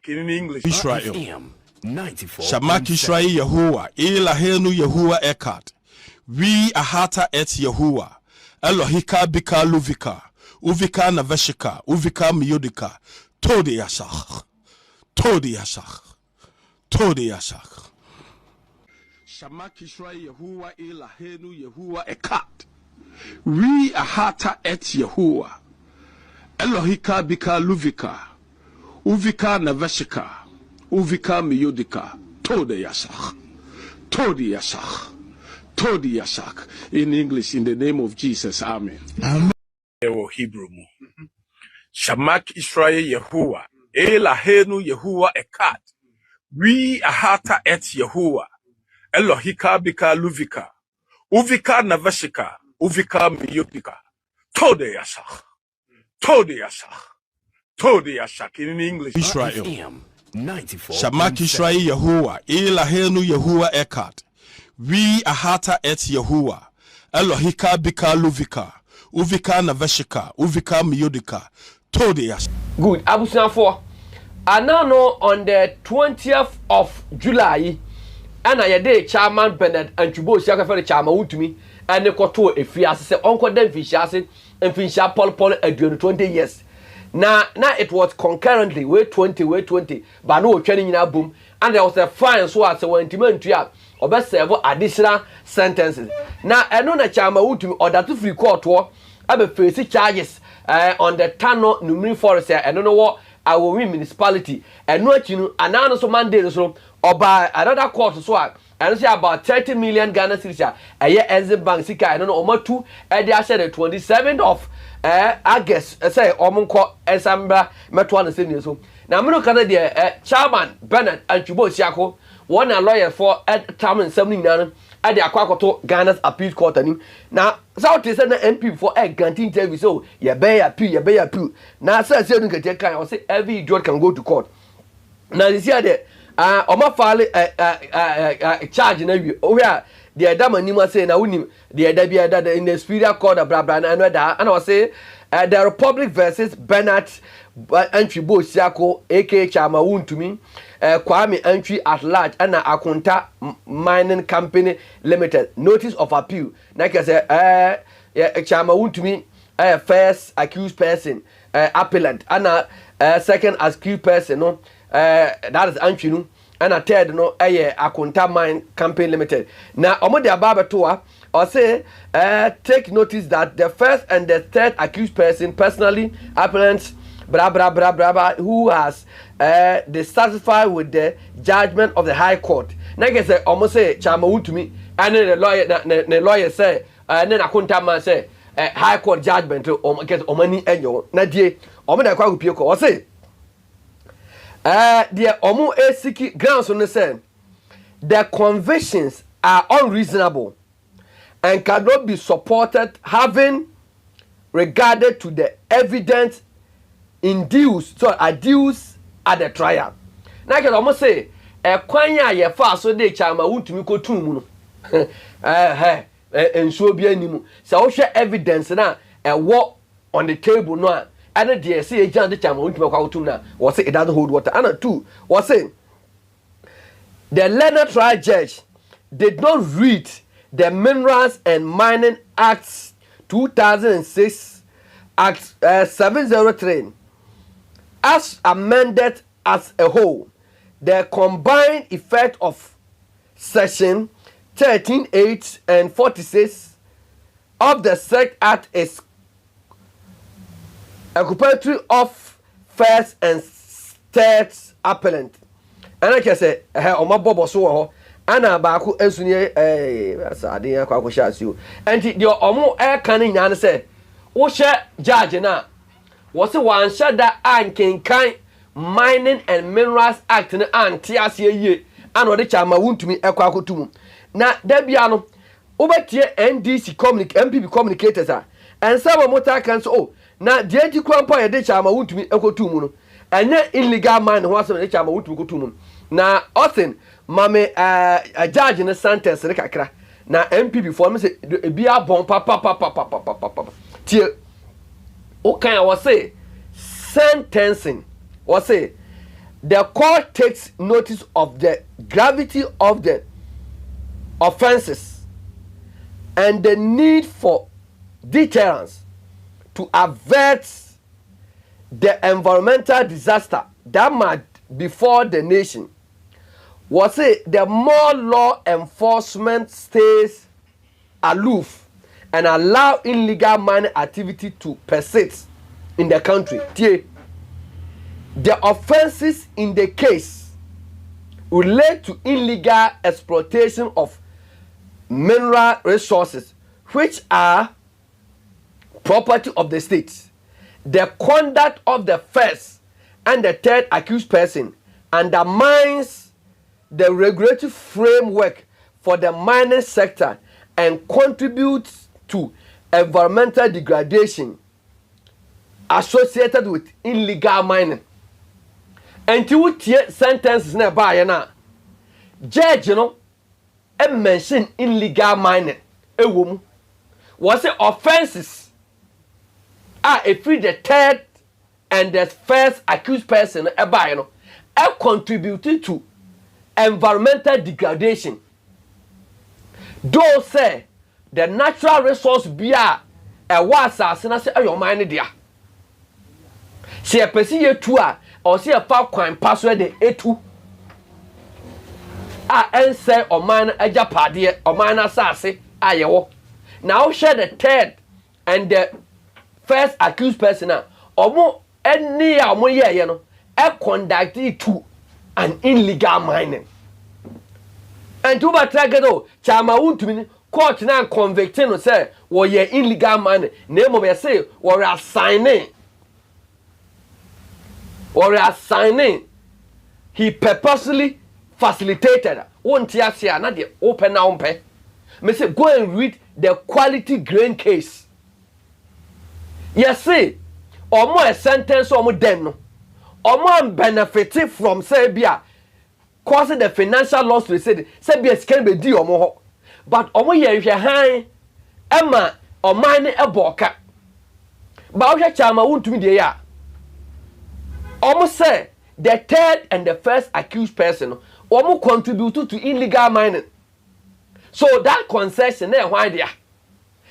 in English. Israel. Shamak Israel Yehowa Elahenu Yehowa Ekat we ahata et Yehowa Elohika bika luvika uvika navashika uvika miyodika tode yashach Shamak Israel Yehowa Elahenu Yehowa Ekat we ahata et Yehowa Elohika bika luvika uvika navashika uvika miyodika tode yashach in English in the name of Jesus amen. Hebrew mu Shamak Israel Yehowa Elahenu Yehowa Ekat we ahata et Yehowa Elohika bika luvika uvika navashika uvika miyopika tode yashach in English. Israel. Shamak Israel Yehowa Elahenu Yehowa Ekat we ahata et Yehowa Elohika bika luvika uvika navashika uvika miyodika tode yashach. Good abusuafo anano on the 20th of July and I day Chairman Bernard and Chubo Shaka for the Chairman Wontumi and the Koto a fias say Uncle Den Fishasi and Fisha Paul during 20 years. Now it was concurrently way 20 but no training in a boom and there was a fine so as a wentiment or best several additional sentences. Now I know that Chairman Wontumi or that free court war have facing charges on the Tano Numeri Forest and I don't know what our municipality and what you know another Monday so or by another court so and say about 30 million Ghana cedis a year as a bank sika I don't know or two and they said the 27th of August say omunko esambra metwa na senior so na me no kana de Chairman Bernard and Chubo Siako one a lawyer for term and 70 nana at the akwakoto Ghana's appeal court anim na South is an MP for a granting interview so you bear appeal now say you can take I say every idiot can go to court now this year there oma file charge na wi o hia the adam anima say na unim the ada in the superior court blah blah and I say the Republic versus Bernard Antwibo Siako aka Chairman Wontumi Kwame Antwi at large and Akunta Mining Company Limited notice of appeal like I say Chairman Wontumi first accused person appellant and second accused person no that is Antwi no and a third no Akunta Mine Company Limited now omo de ababa to or say take notice that the first and the third accused person personally appellants who has dissatisfied with the judgment of the High Court. Like I say, almost say Chairman Wontumi and then the lawyer say and then Akunta man say High Court judgment get omani enyo na die omo da kwa pie ko o say the omo esiki grounds on say the convictions are unreasonable and cannot be supported having regarded to the evidence induced at the trial. Now I can almost say kwanya ye fa so de Chairman Wontumi ko tun mu no ensuo bi animu se wo hwe evidence na ewo on the table no a and the say agent the chairman Wontumi kwa utum na was say it doesn't hold water. And two was saying the learned trial judge did not read the Minerals and Mining Acts 2006 Act 703 as amended as a whole. The combined effect of section 13(8) and 46 of the said act is occupatory of first and third appellant. And I can say, my bobo so ana baako esunye asade akwa sha asio enti de omo kan nyane se wo hye judge na wo se wan hye da ankenkan Mining and Minerals Act na anti ase yie ana ode chama Wontumi ekwa akotum na da bia no obetie NDC MPP communicators a ensa ba mota kan so na de enti kwampa ye de chama Wontumi ekotum no enye illegal mine ho asem de chama Wontumi kotum na osin mame a judge in a sentence re kakra na MPP for me say e bia bon papa tie o kan was say sentencing was say the court takes notice of the gravity of the offenses and the need for deterrence to avert the environmental disaster that might befall the nation. Was say the more law enforcement stays aloof and allow illegal mining activity to persist in the country. The offenses in the case relate to illegal exploitation of mineral resources which are property of the state. The conduct of the first and the third accused person undermines the regulatory framework for the mining sector and contributes to environmental degradation associated with illegal mining. And you tie sentences na ba ya na judge no e mention illegal mining ewo mu was say offenses are if the third and the first accused person e ba ya no e contributed to environmental degradation. Though say the natural resource bia e was asase say ayo mine dia se pesi ye tu a or see a far kwan password de etu a ense o man ajapade o man asase ayewo now share the third and the first accused person a omo eni a omo ye no e conduct it to an illegal mining. And to batragedo chama Wontumi court na convicting no say wo ye illegal mining na mo be say wo assigning he purposely facilitated won't ya na de open na umpe me say go and read the quality grain case. Yes say omo a sentence omo den no omo benefit from say bia cause the financial loss to say bia scan be di omo ho but omo ye hwe han ema oman ne eboka ba wo hwe chama Wontumi de ya almost say the third and the first accused person almost contributed to illegal mining. So that concession there why there.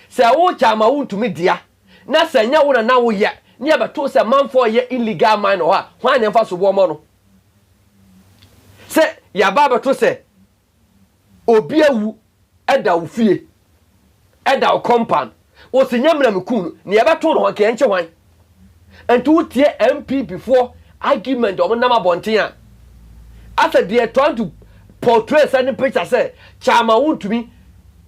Say wo chama Wontumi dia na senya wo na wo ye ne abeto say man for ye illegal mining ho a why na mfa so bo mo no. Say ya ba beto say obi awu eda wo fie eda wo compound wo senyamra mekunu ne abeto no ke enche hwan. And to tie MP before argument or number bontia. After they are trying to portray certain picture say chama Wontumi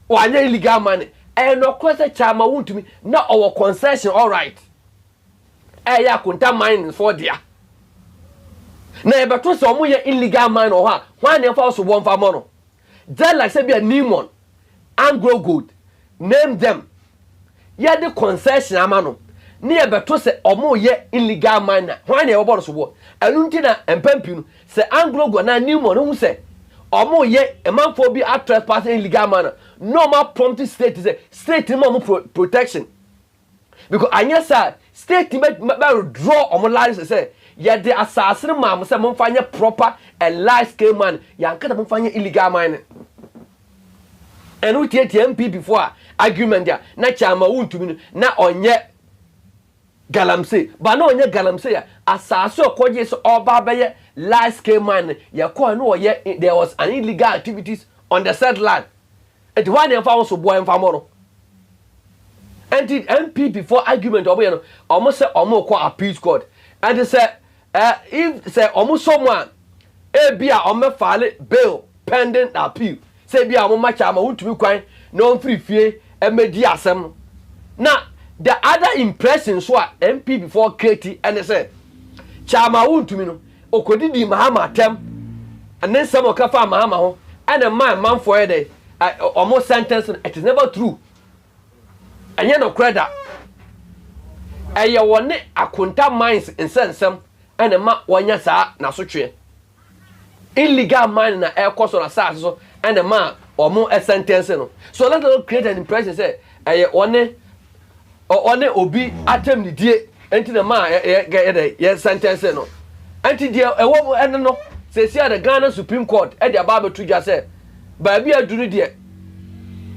one illegal money. And of course chama Wontumi not our concession all right. Ya kunta mine for dia. Na e beto so mo ye illegal mine or ha. Why na fa so bon fa mo no. Just like say be a Nimon, Anglo Gold. Name them. Ya the concession amano. Ni ebeto se omo ye illegal miner hwan na e wobo so bo enu nti na empampi no se Anglo Gold na Nimon hu se omo ye a man for be at trespassing illegal manner no more prompting state say state no protection because anya sir state me draw omo license say ya the assassin mam say mo fanya proper and large scale man ya nkata mo fanya illegal mining and we tie MP before argument there na Chairman Wontumi na onye galamsey ba na onye galamsey ya asase okoje so oba beye large scale man ya ko no ye there was an illegal activities on the said land and one em fa so boy em fa mo no and the MP before argument obo ye no almost say omo ko appeal court and they say if say almost someone e bia omo file bail pending appeal say bia omo ma Chairman Wontumi kwan no free fie e medi asem na the other impression so MP before Katie and they said Chairman Wontumi no okodidi mahama tem and then some okafa mahama ho and a man for day almost sentence it is never true and you no credit e ye woni akonta mines in sensem and a ma wanya saa na so twe illegal mine na e koso na saa so and a man omo a sentence no so let us create an impression say e ye woni one obi atem ni die enti na ma ye sentence no enti die ewo eno no se sia the Ghana Supreme Court e dia ba betu dwa se ba bia duru die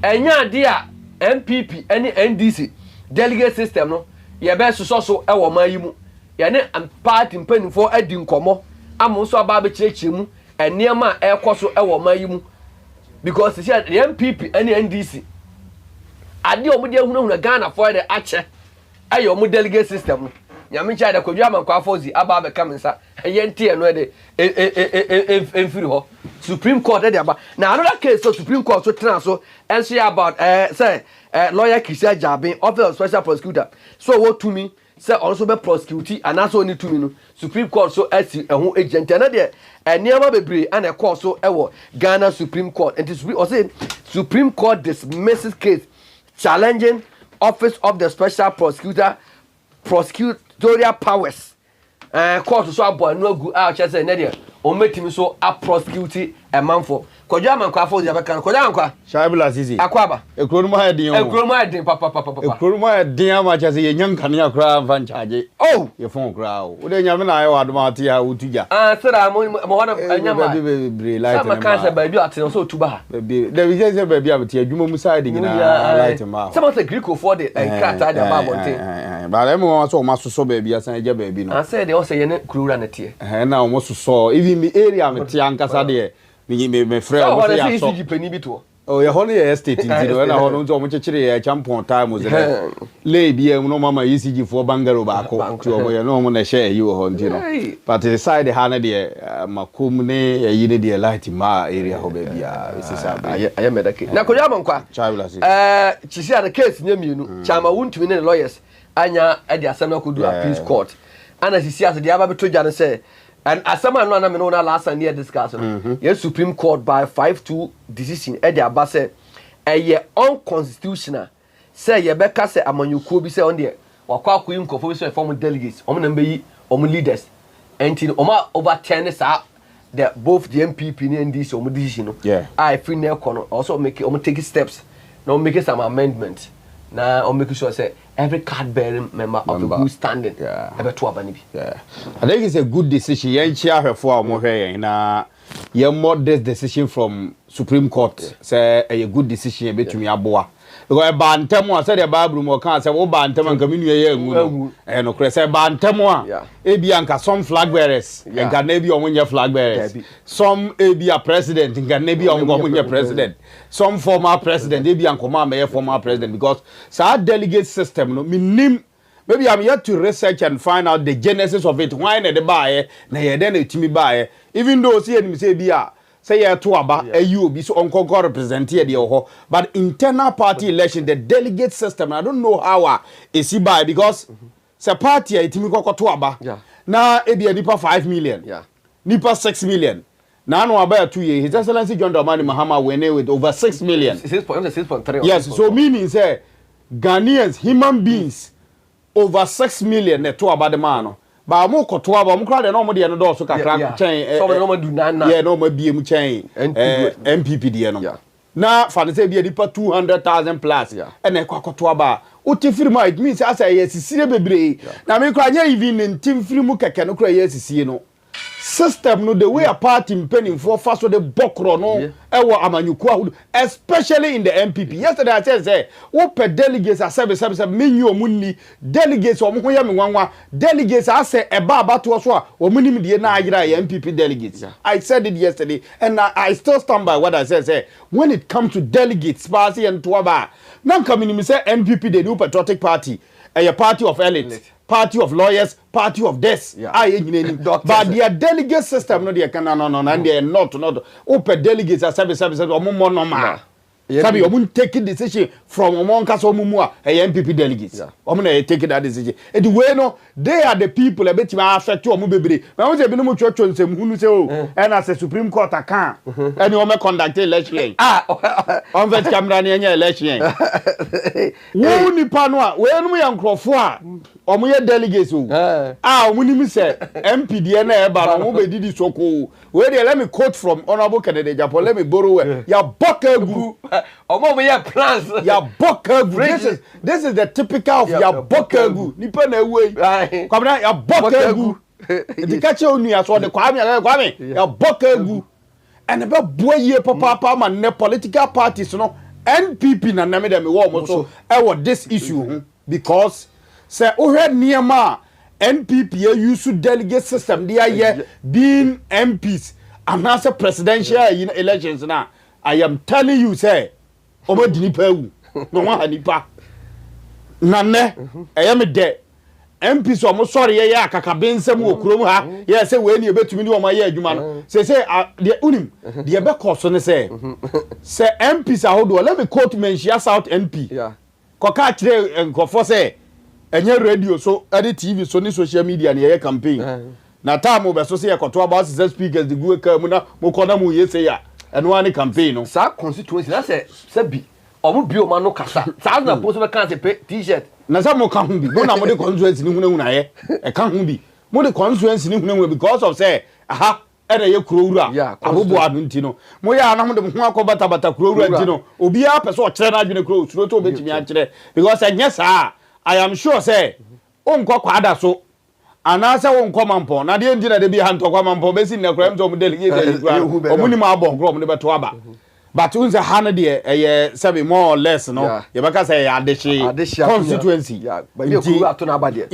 enya de a NPP any NDC delegate system no ye be so e wo man yi mu ye ne party mpanifo adi nkomo amu so ba be kirechire mu eniema e koso e wo man yi mu because sia the NPP any NDC ade omudi ehunahuna Ghana for the ache ayo omu delegate system nyame cha da kodwa amankwa fozi aba be kamensa yente no de enfiri ho Supreme Court de aba na another case so Supreme Court so tena so enso about say lawyer Kisia Jabin office of special prosecutor so what to me say also be prosecute and also need to me no Supreme Court so esi ehun agent na de eniama bebre and e court so ewo Ghana Supreme Court and Supreme Court dismisses case challenging office of the special prosecutor prosecutorial powers court so abo no gu a che say na dia o metimi so a prosecute a man for kodwa amankwa for dia bekan kodwa amankwa shaibula sisi akwaba ekuru mu hayden ekuru mu hayden papa ekuru mu hayden ama che say yenyan kan ya kura mfa charge oh ye fon kura o de nyame na ayo adoma ati ya utuja sira mo hono anyama be light sama kan say ba bi atin so tuba ha be de bi say ba bi abati adwuma mu side nyina light ma sama say Greco for the krata da ba bonte ba le mo so ma so ba bi asan eja ba bi no say de o say ye ne kurura na tie na o mo so even me area me tie ankasa de me friend o say ya so oh ya hono ya estate nziro na hono nzo mo chechire ya champon time zero le bia no mama ECG for bangaro ba ko ti o ya no mo na share yi wo ho ntino but the side ha na de makum ne yi ne de light ma area ho ba bia sisa aye medake na ko ya mankwa chisi the case nya mienu Chairman Wontumi ne lawyers anya e de asem na ko do appeal court ana sisi as de aba beto dwa ne say and asama no na me no na last time here discuss no yes Supreme Court by 5-2 decision e dey aba say ye unconstitutional say ye be ka say amanyuko bi say on there wakwa akoyi nkofo bi say form delegates omo na mbeyi omo leaders enti omo overturn sa the both the NPP and NDC omo decision no I feel na ekono also make omo take steps now make some amendment na omo make sure say every card bearing member of the good standing ebeto abani bi I think it's a good decision yen chia hwefo a mo hwe na ye mod this decision from Supreme Court say a good decision betumi aboa because bantam a say the bible mo kan say wo bantam nka menu ye engu no kre say bantam a e bia nka some flag bearers nka na bi omunye flag bearers some e bia president nka na bi omunye president some former president e bia nkoma ma ye former president because sa delegate system no minim maybe I'm yet to research and find out the genesis of it why na the buy na ye den etimi buy even though see him say bia say ya to aba you be so onkonko represent here the ho but internal party election the delegate system I don't know how is he by because say party itimi kokoto aba na e bia nipa 5 million nipa 6 million na no aba 2 years his excellency John Dramani Mahama winning with over 6 million 6.3 yes so meaning say Ghanaians human beings over 6 million to aba the man ba mo koto aba mo kra de no mo de no do so kakra chen so no mo du nana yeah no mo bie mu chen NPP de no na fa ne say bia dipa 200,000 plus and e kwakoto aba o ti firma it means as I sisire bebre na me kra nya even ntim firimu keke no kra sisiye no system no the way a party penning for fast so the bokro no ewo amanyuku ahudu especially in the NPP yesterday I said say wo per delegates a 7 menu omunni delegates omo ya menwanwa delegates ase eba abato so a omunni de na ayira ya NPP delegates I said it yesterday and I still stand by what I said say when it comes to delegates party and to aba nan kamini say NPP the new patriotic party a party of elite party of lawyers, party of this. But their delegate system, no, they can no, and they are not. Open delegates are 7 or more normal. Sabi, you won't take a decision from among us or Mumua, a NPP delegates. I'm going to take that decision. And the way no, they are the people a bit affect you, baby. But I was a bit more church and say, and as a Supreme Court, I can't. And you want conduct election. On that camera near election. Won't Panua, when we are Crawford, or we delegates. When you say MPDN, but I won't be did so cool. Where they let me quote from Honorable candidate Japan, let me borrow your bucket. Plans. This is the typical of your bokegu. Nipa na way. Come na your bokegu. The catch you as the kwame. Your bokegu. And about boye papa man ne political parties no NPP na name dem wo so this issue because say o head niema NPP use delegate system they being MPs and as a presidential elections now. I am telling you, say, Omo dinipa no one hanipa. Nane, I am a dead. MP so mo sorry ya kakabensem wo kurom ha. Ye say we ni ebetumi ni o ma ye adwuma no. Say the unim, the ebe course ne say. Say MPs ahodo, let me quote Menchia South MP. Yeah. Koka kire enkofo say enye radio so edi TV so ni social media ni ye campaign. Na time obe so say ekoto about speakers the go ka mu na mo kona mu ye say ya. And one campaign no sa constituency na say bi omo bi o ma no kasa sa na post be kan say t-shirt na sa mo kan hu bi mo na mo de constituency ni huna ye e kan hu bi mo de constituency ni huna because of say aha e na ye kurowura abobo anu ntino mo ya na mo de ho akobata bata kurowura ntino obi a pese o kire na adwene kuro suro to obetimi a kire because yes I am sure say on kwada so anasa won komampo na de ndina de bi hanto komampo be sin na kram zo mo delegate omuni ma abo gro mo de beto aba but unze hana de sabi more or less no ye baka say adeshi constituency but you ku ato na aba de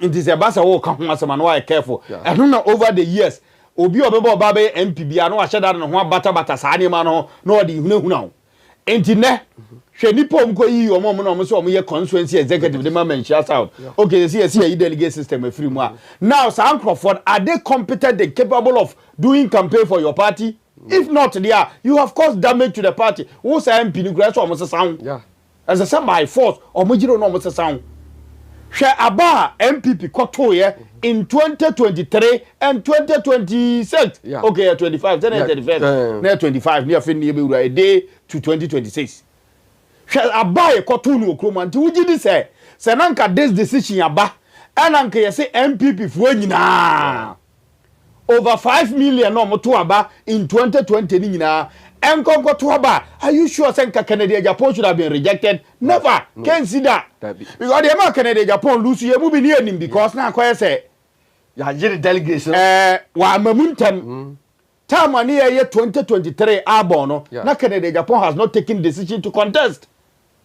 it is a basa wo ka ho asema no why careful and na over the years obi obeba oba be MPB anu a sheda no ho bata saa ne ma no na odi hunahuna enti ne hwe nipa omko yi omo no omo so omo ye constituency executive de Menchia South okay see delegate system free mu now Sam Crawford are they competent and capable of doing campaign for your party if not they are you have caused damage to the party who say MP ni grant omo sound as I said by force omo jiro no omo sound hwe aba MPP koto ye in 2023 and 2026 okay 25 then 35 now 25 near fin be a day to 2026 abaye kotunu okroma nti wugidi se nanka this decision aba ananka ye say MPP fu nyina over 5 million no moto aba in 2020 ni nyina enkonko to aba are you sure say Canada Japan should have been rejected never can see that because the American Canada Japan lose ye mu bi ni anim because na akoye say ya jiri delegation wa mamuntem time ani ye 2023 abon no na Canada Japan has not taken decision to contest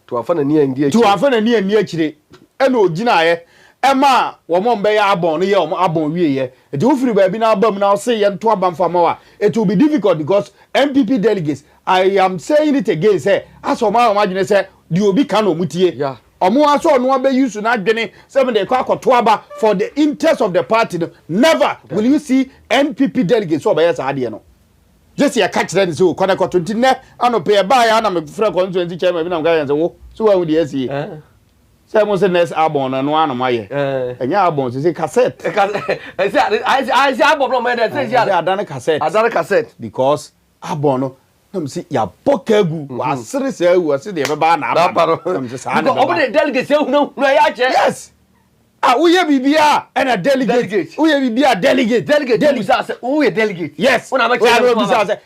to afana ni ndi akire ena ogina ye ema wo mo mbe ya abon no ye wo abon wie ye eti wo firi ba bi na abam na say ye nto abam fama wa it will be difficult because MPP delegates I am saying it again say aso ma adwene say di obi kan omutie omo aso no be use na adwene say me dey kwakoto aba for the interest of the party never will you see NPP delegates so be yes ade no just ya catch them so kwana ko 20 ne anope ba ya na me frɛ constituency chairman bi na ga yan say wo so wa wudi asi say mo say next album na no anoma ye enya album say cassette I say album no me dey say adana cassette because album no nam si ya bokagu wa sere say wu ase de be ba na aba nam say sa na obo de delegate say hu na ya che yes Ah, we have bibia and a delegate. We have bibia delegate. We a delegate. Yes.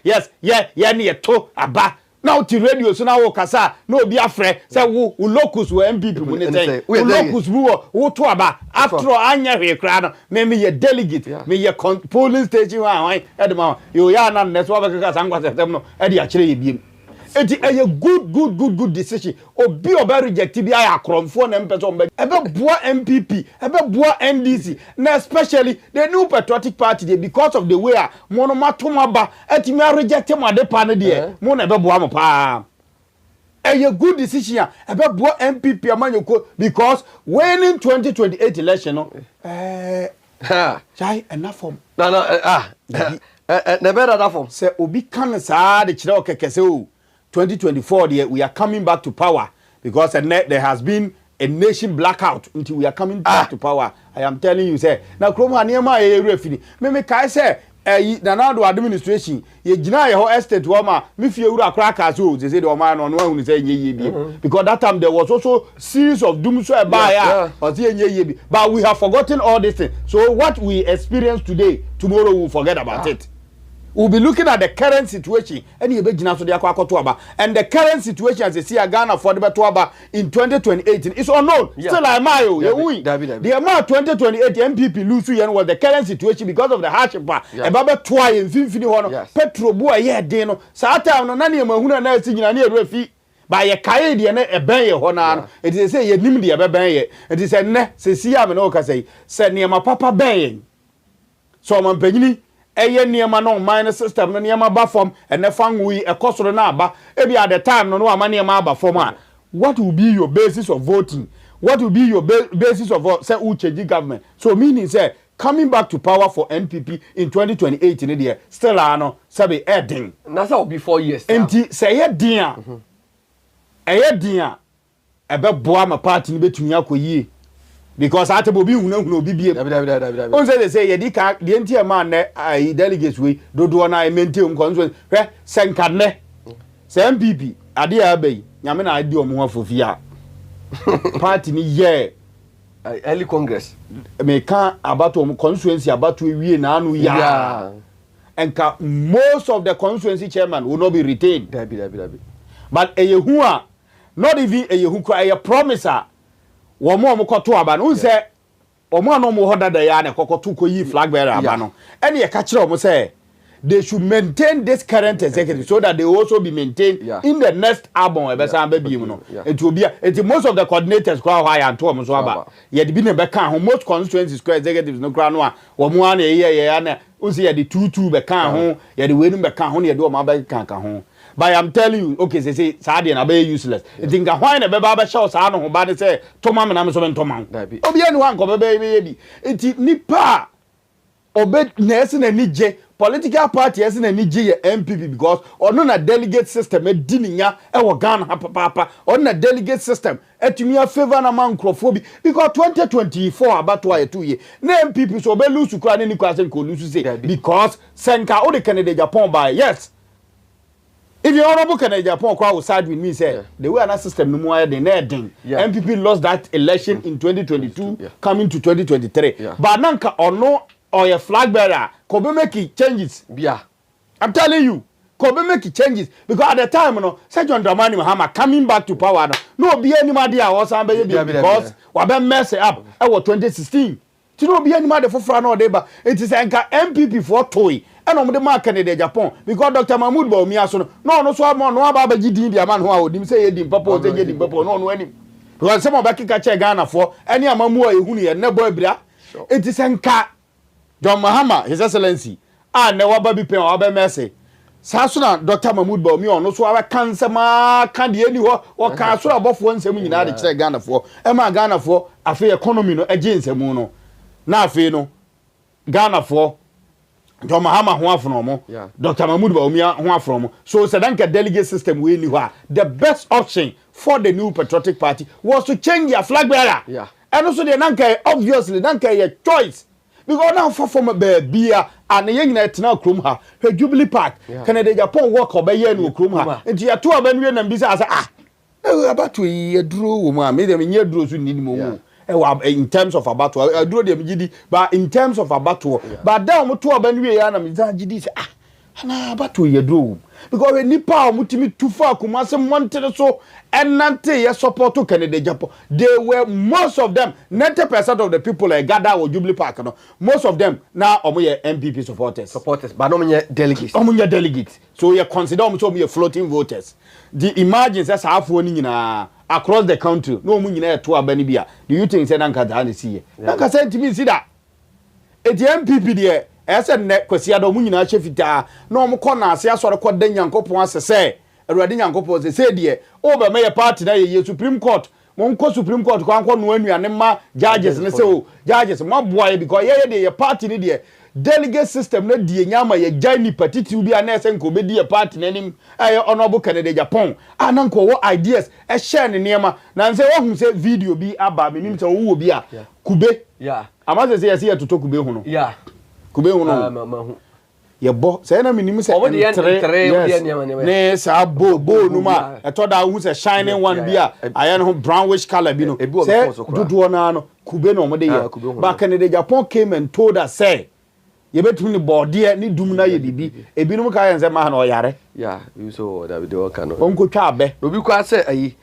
Yes. Yeah, near to aba. Now to radio so now kasa no be afre say wo locus wo MPP mu ne say wo locus bu wo to aba after anya hwe kra no me ye delegate me ye polling station wan e de ma yo ya na ne so ba kasa ngwa system no e de a kire ye biem eti a good decision obi oba reject bi aya kromfo na mpese omba ebe boa MPP ebe boa NDC na especially the new patriotic party dey because of the way a mono matoma ba eti me reject mo ade pa ne de mo na ebe boa mo pa a good decision ebe boa MPP amanyoko because when in 2028 election no chai enough form na better that form say obi kan sa de kire okekese o 2024 there we are coming back to power because there has been a nation blackout until we are coming back to power. I am telling you say now Chroma niema e refini me kai say na now the administration ye gina ye ho estate woman me fie wura kraka so they say the woman no hu say nye bi because that time there was also series of doom so by or say nye bi but we have forgotten all this thing. So what we experience today tomorrow we will forget about it. We'll be looking at the current situation and you be gina so dey akwakoto aba and the current situation as they see Ghana for the beto aba in 2028 is unknown. Still I mayo you win the amount 2028 MPP lose you was the current situation because of the hardship e ba beto aye mfimfini ho no petrol bu aye den no sa time no na ne mahuna na si gina na erefi ba ye kae de na eben ye ho na no it is say ye nim de eben ye it is say ne se si am no ka say ne ma papa ben ye so man panyini eye niema no minus system no niema ba form ene fanwi ekosoro na aba ebi at the time no ama niema aba form a what will be your basis of voting, what will be your basis of say who change government. So meaning say coming back to power for NPP in 2028 in there still ano sabe edin na say will be 4 years enti say edin a ebe boa ma party ni betumi akoyie because atebo bi hunu obi bie on say ye di ka de enti e man na delegates we dodo na maintain nkonso hwe senka ne se MPP ade ya bai nyame na adi omo afofia party ni ye early congress me kan abato omo constituency abato ewie na anu ya enka most of the constituency chairman will not be retained but eyehu a not even eyehu kwa a promiser womo koto aba no say omo no mo hoda da ya na kokoto koyi flag bearer aba no ene ye ka kire omo say they should maintain this current executive so that they will also be maintained in the next album ebesa ba bi mu no it will be most of the coordinators kwa why and to omo so aba ye de bi na be kan ho most constituencies kwa executives no kra no a omo an ye na unsi ye de 22 be kan ho ye de wenu be kan ho na ye de omo aba kan ho. But I'm telling you, okay, say Sadia na be useless. I think why na be ba show sa no ho ba de say to ma na me so be to ma. Obi anu wan ko be bi. Enti nipa obe na ese na nije political party ese na nije ye MPP because ono na delegate system e di ninya e wo Ghana papa ono na delegate system etumi a favor na man crofo bi because 2024 abato aye 2 year na MPP so be lose kura ni kwase ko lose say because senka o de Canada Japan by yes. If you honorable Canada Japan will side with me say the way our system no more than MPP lost that election in 2022 coming to 2023 but nanka ono or a flag bearer could be making changes I'm telling you could be making changes because at the time no John Dramani Mahama coming back to power no be anybody there was because we been mess up our 2016 to no be anybody for no deba it is anka MPP for toy and on the market in Japan because Dr. Mahmoud Bawumia no so am no aba ba gidi dia man ho a odim say yedim papa say yedim papa no any because some of Africa che Ghana for any amamu a ehunu ye ne boy bra it is anka John Mahama his excellency and ne waba bi pen waba message Sasuna Dr. Mahmoud Bawumia no so aba cancer ma kan de ani ho o kan so abofo nsem nyina de che Ghana for e ma Ghana for afi economy no age nsem no na afi no Ghana for John Mahama ho afromo Dr. Mahmoud Bawumia ho afromo so sadanka delegate system we ni ho the best option for the new patriotic party was to change their flag bearer and also the nanka obviously nanka your choice because now for from beer and yen na tena krom ha Jubilee Park Canada Japan work obaye no krom ha enti ya to aba nwe na mbisa asa about to ye duro wo ma me dem nye duro so ni mo in terms of abattoir I do dem gidi but in terms of abattoir but then mo to abanu ya na me gidi say na abattoir ye do because when nipa mutimi tufa kumase montere so enante ye support to Canada Japan they were most of them 90% of the people gather at Jubilee Park no most of them now omo NPP supporters but no delegates so you consider omo so me floating voters the imagine say half ni nyina across the country no omo nyina to abani bia do you think say nanka da na see nanka say ntimi see that et NPP there ese ne kwasi ada omo nyina chefita na omo kɔ na ase asɔre kɔ da nyankopɔn asese Awurade nyankopɔn se die o ba me party na ye Supreme Court mon ko Supreme Court ko anko no anuane ma judges ne se o judges mo boy because ye ye party ni die delegate system na die nyama ye jani patiti bi ana ese nko be die party na nim honorable Canada Japan ana nko wo ideas share ne niema na nse wo hu se video bi aba me nim se wo bi a kube ama se ye to kube hu no kube hu no yebo say na minim say ne sa bo numa etoda hu say shining one bia ayan ho brownish color bi no say dudu na no kube no mo de ye ba Canada Japan came and told us say ye betum ni bode ni dum na ye bibi ebinum ka yan say ma na oyare you so that we do kind of onko twa abe obi kwa say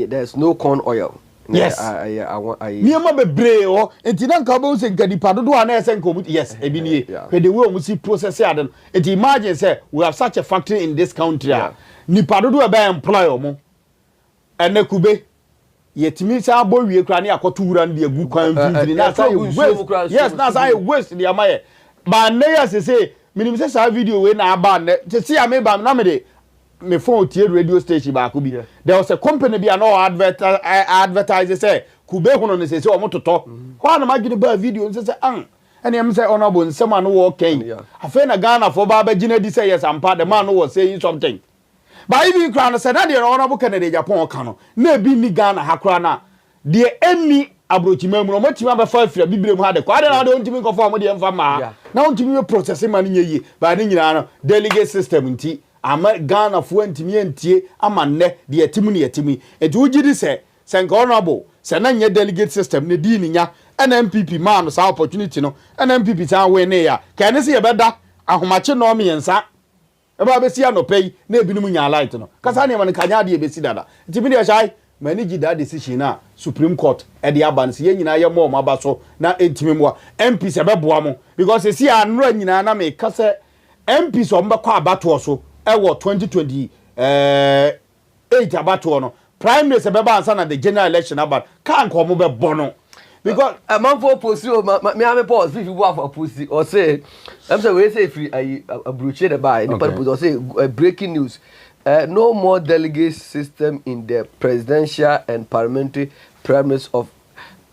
there's no corn oil. Yes, I Niama bebre o enti na nka bo se nkadipa dodo ana ese nka omu yes ebi nie pe the way omu si process aden enti imagine say we have such a factory in this country nipa dodo e be employ omu ene kube yetimi sa abowie kra na yakoto wura na egu kwan viviri na say yes na say waste the amaye ba na yes say minim say sa video we na aba na see am ba na me de me phone tie radio station ba ko bi there was a company bi no advertise say kube hono ne say o mototo kwa na magide ba video say ene am say honorable nsema no wo ken afa na Ghana for ba ba gina di say yes ampa the man no was saying something but even crown say na the honorable Canada Japan ka no na bi ni Ghana ha kra na de eni abrochima mu no matima ba fa afira bibrem ha de kwa de na de ontimi ko fa mo de mfa ma na ontimi process man nyeyi ba ni nyina no delegate system nti ama Ghana fo ntimi entie ama ne de yetimu ne yetimi enti ugidi se nka honorable se na nye delegate system ne di nya NPP man sa opportunity no NPP ta we ne ya ka ne se ye beda ahomache no me yensa e ba be si anopei na ebinum nya light no kasa ne man kanya de be si dada ntimi de shai manage that decision na Supreme Court e de aba se ye nyina ye mo aba so na entimi mo MP se be boa mo because se anro nyina na me kase MP so mbekọ abato so ewo 2020 8 abato no prime minister be ba ansa na the general election about kan ko mo be bono because a man for post me am pause if you go for post or say I'm say we say free abroche the buy the people or say breaking news no more delegate system in the presidential and parliamentary primaries of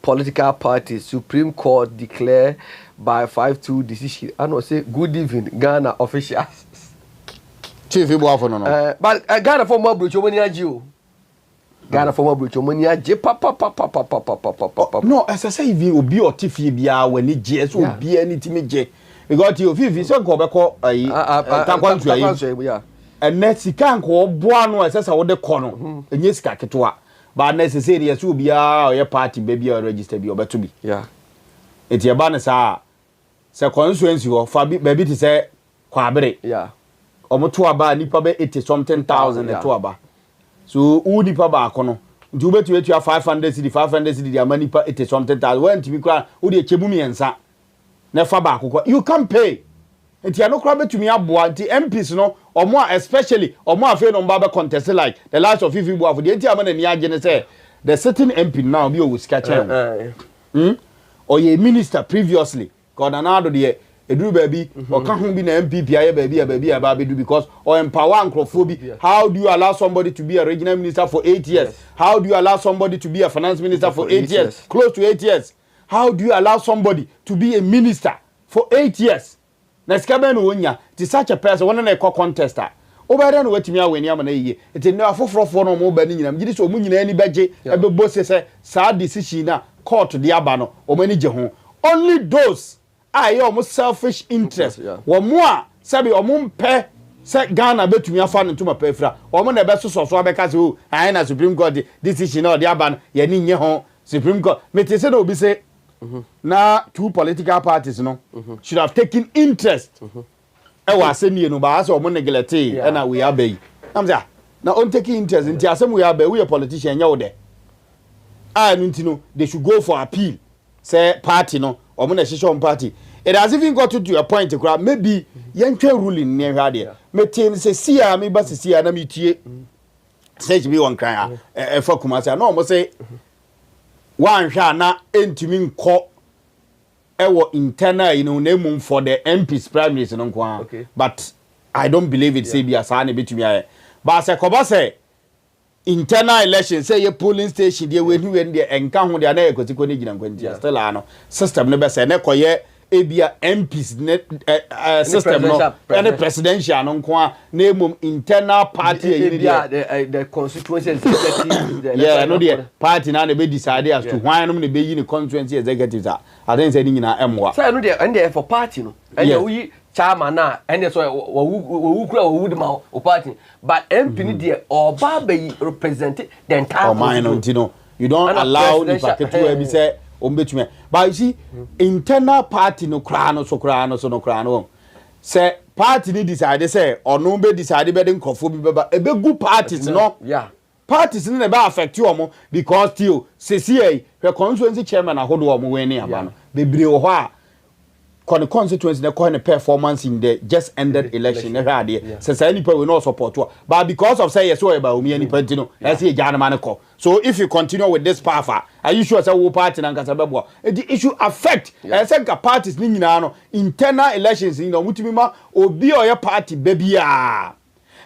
political parties. Supreme Court declare by 5-2 decision. I know say good evening Ghana officials. Chief Ibuafo no. But Ghana for more brocho money aji. Ghana for more brocho money aji papa. No, as I say if you obi otifi bia when ni je so obi anything je. Because you fi say ko be ko tankwantu ayi. And sika nko boa no as say wo de ko no. Enye sika ketewa. But necessary yes obi a your party baby or register bi obeto bi. Yeah. Eti e ba ne sa constituency wo fa baby ti say kwabere. Yeah. Omoto aba nipa be 80 something thousand to aba. So u nipa ba akono. Nti ubetu 500 cedi amani nipa 80 something thousand. When timi kra u de chebu miensa. Na fa ba akoko. You can pay. Nti anokra betumi aboa nti MPs no omo especially omo afi no mba be contest like the last of Fifi Buafo the nti amana ni agye ne say the certain MP now be o sika chen. Or ye minister previously God anado de eduru baby or kan ho bi na MPP aye baby aba be do because or empower ankrofo. How do you allow somebody to be a regional minister for 8 years? Yes. How do you allow somebody to be a finance minister for 8 years? Close to 8 years. How do you allow somebody to be a minister for 8 years? Na skabe no wonya ti such a person one na e contester obere no watimi aweni am na yiye eti no afofrofo no mo ba ni nyinam gidi so mu nyina ani beje ebebo se sa decision na court de aba no o mani je ho only those are your selfish interest wo mo a sabi o mo mpe se Ghana betumi afa no ntuma pefra o mo na be so abeka se o ai na Supreme Court decision na o de aba no ye ni nye ho Supreme Court me te say no be say na two political parties no should have taken interest e wa asemi no ba so omo neglect e na we abai am say na on taking interest nti asem we abai we a politician nya wo de no ntino they should go for appeal say party no omo na hihye party. It has even got to a point where maybe yankwe ruling near here. Me team say see me ba see na me tie say be one cry e for Kumasi no mo say one hwa na entimi nko e wo internal na mum for the MPs primaries no nko but I don't believe it say be asa na betumi aye but say koba say internal election say your polling station dey we dey enka ho dey na ekotiko ne gina nkwanti still ano system no be say na koye ebia MPs system no any presidential no nko na emom internal party the constituency executive yeah no the party na be decide as to why no be yi the constituency executives I think say ni nyina emwa say no the for party no and we chairman na and so wo kura wo de ma o party but MP ni the oba be represent the entire no you don't allow the party to be say but you see internal party no kra no kra no say party ni decide say or no be decide be den krofo bi beba e be good parties no parties ni be affect you omo because still CCA the constituency chairman ahodo omo we ni aba no bebre wo ho a kon constituency na ko performance in the just ended election na hade say any people will not support you but because of say yes we ba omi any party no say jana man ko. So if you continue with this path, are you sure say wo party na nkasa bebo the issue affect say ka parties ni nyina no internal elections ni no mutumi ma obi oye party bebia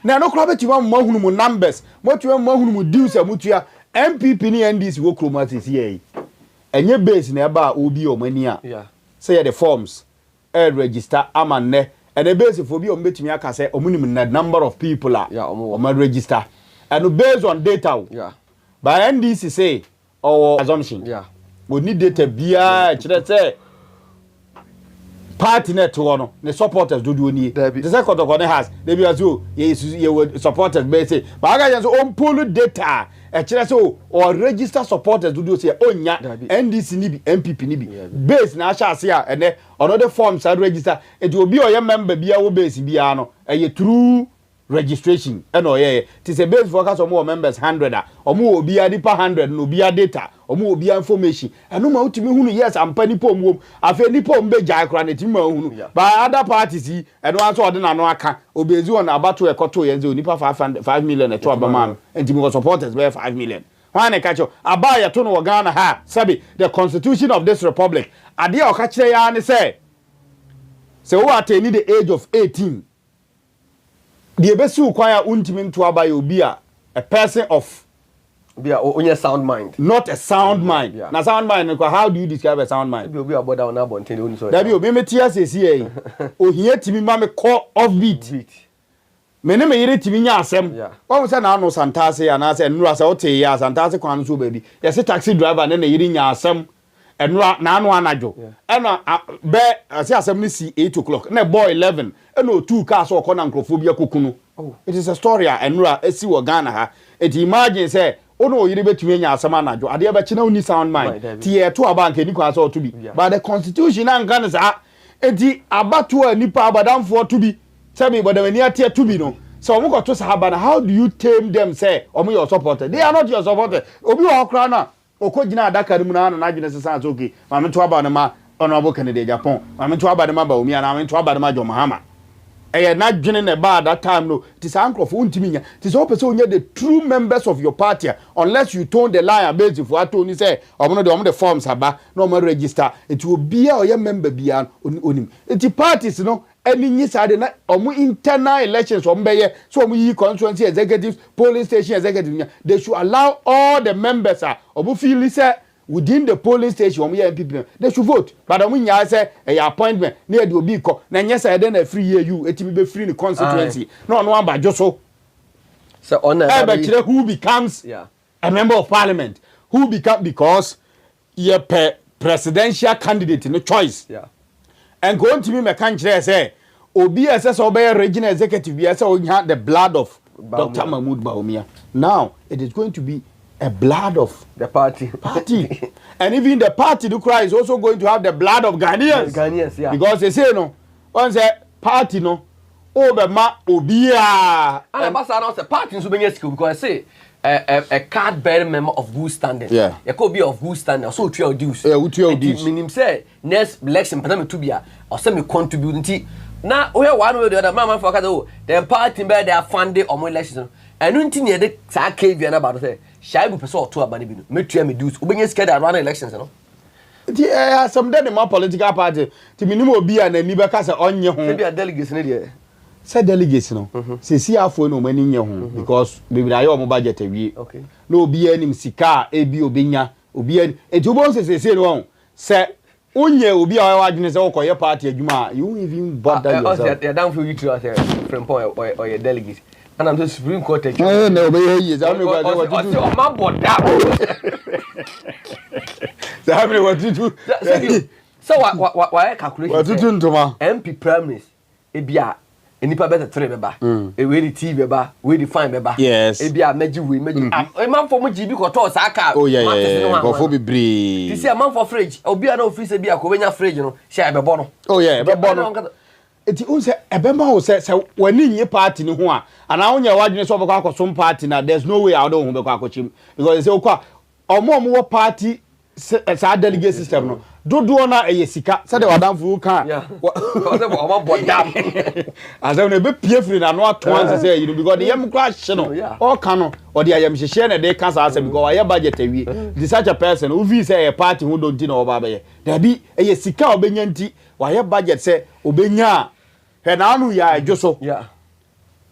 na no kro betima mahunu mu numbers motwe mahunu mu dues amutua NPP ni NDC wo kromati here enye base na eba obi o mani a say the forms register amanne and the base for bi o betimi aka say omunim na number of people o register and based on data by NDC say or assumption we need data bia kire say party net no the supporters do ni the second of one has they be as you supporters be say but aga say on pull data kire say or register supporters do say onya NDC ni bi MPP ni bi base na sha say and another forms are register it will be your member bia wo base bia no true registration eno ye ti say base focus on more members 100 omo obi adipa 100 no obi data omo obi information eno ma utimi hunu yes ampa ni pom wom afa ni pom be jai kra na ti ma hunu by other parties eno aso ode na no aka obezi on abato ekoto ye nze onipa 5 million eto abama ntimi supporters be 5 million wane kacho abaya to no Ghana ha sabi the constitution of this republic ade o ka kire ya ne say wo attain the age of 18 the besu kwaya untimi nto aba ya obi a person of be a sound mind not a sound mind na sound mind how do you describe a sound mind be about down na bonten oni so da bi obi metia sesi ohia timi ma me call off beat me ne me yire timi nya asem won say na anu santase ya na say nura say ote ya santase kwan so baby ya say taxi driver ne yire nya asem enura na anu anajo ena be say asem ni si 8 o'clock na boy 11 ena o 2 cars o kona nkrofobia kokunu it is a story enura esi wo Ghana ha it imagine say ono yire betumi nya asem anajo ade be china uni sound mind tie to abank ni kwa so to bi but the constitution na nkan sa enti abato anipa abadamfo to bi sabi bodamani atie to bi no so omo ko to sahaba na how do you tame them say omo your supporter they are not your supporter obi wo kra na okogina adaka mu na na adwene sesa so okay mame to aba na ma honorable candidate Japan mame to aba na ma ba omi na mame to aba na ma John Mahama na dwene na ba that time no it is ankrofo untimi nya it is all person onye the true members of your party unless you turn the line based for atoni say omo no the forms aba na omo register it will be a oye member bia onim it parties no any nyisade na omo internal elections omo beye so omo yi constituency executives polling station executives they should allow all the members omo feel say within the polling station omo ya MPP they should vote but omo nya say appointment na e de obi ko na nyesa de na free you etimi be free the constituency no no abajo so on who becomes a member of parliament who become because ye presidential candidate no choice and going to me me kan kire say obi ss obey regional executive bi say o nya the blood of Dr. Mahmoud Bawumia now it is going to be a blood of the party. And even the party to cry is also going to have the blood of Ghanaians. Ghanaians, yeah. Because they say no, once a party no, ma obia. And about the party in Subenyeski because I say a card bearing member of good standing. Yeah. A could be of good standing, so to your dues. Yeah, with your dues. Meaning say next election, Panama to be or semi contributing. Now we are one way or the other, Mamma for the party bear their funding or more elections. And nothing near the cave about say, shy be person or two about it. Make me dues, Ubenyes scared at run elections, you know. Yeah, some dead in my political party. To minimum be and a Nibacasa on your home. Maybe a delegates in India. Said delegates, no. Say, see our phone no money in your home because maybe I own budget a week. Okay. No be any sika, a b obinya, obian, and two bones say wrong. Say, Unye will be our agnes or your party, you even bought that. They're down for you to from point or your delegate. And I'm the Supreme Court. No, no, he is. I don't know what to do. My board How many what to do? So why I calculate what to do to MP primaries? Ebia, enipa better 3 beba. E we the TV beba, we the fine beba. Yes. Ebia meji we meji. A man for muji bi ko to saka. Oh yeah. Go for be brave. This a man for fridge. Obi na office ebia ko benya fridge no. Share bebo no. Oh yeah, bebo no. Eti unse ebema ho se wani nye party ni ho a ana wonya wadwene so obekwa akosom party na there's no way I don't ho bekwa akochim because say okwa omo party sa delegate system no dodo na eyesika se de wadamfu kan because say omo bodam azem na be pie free na no aton say you because the yam crash no all kan no or the yam hye na de kan sa say because why budget awie the such a person who feel say a party who don't know oba be there be eyesika obenya nti why budget say obenya Henanu ya Joso. Yeah.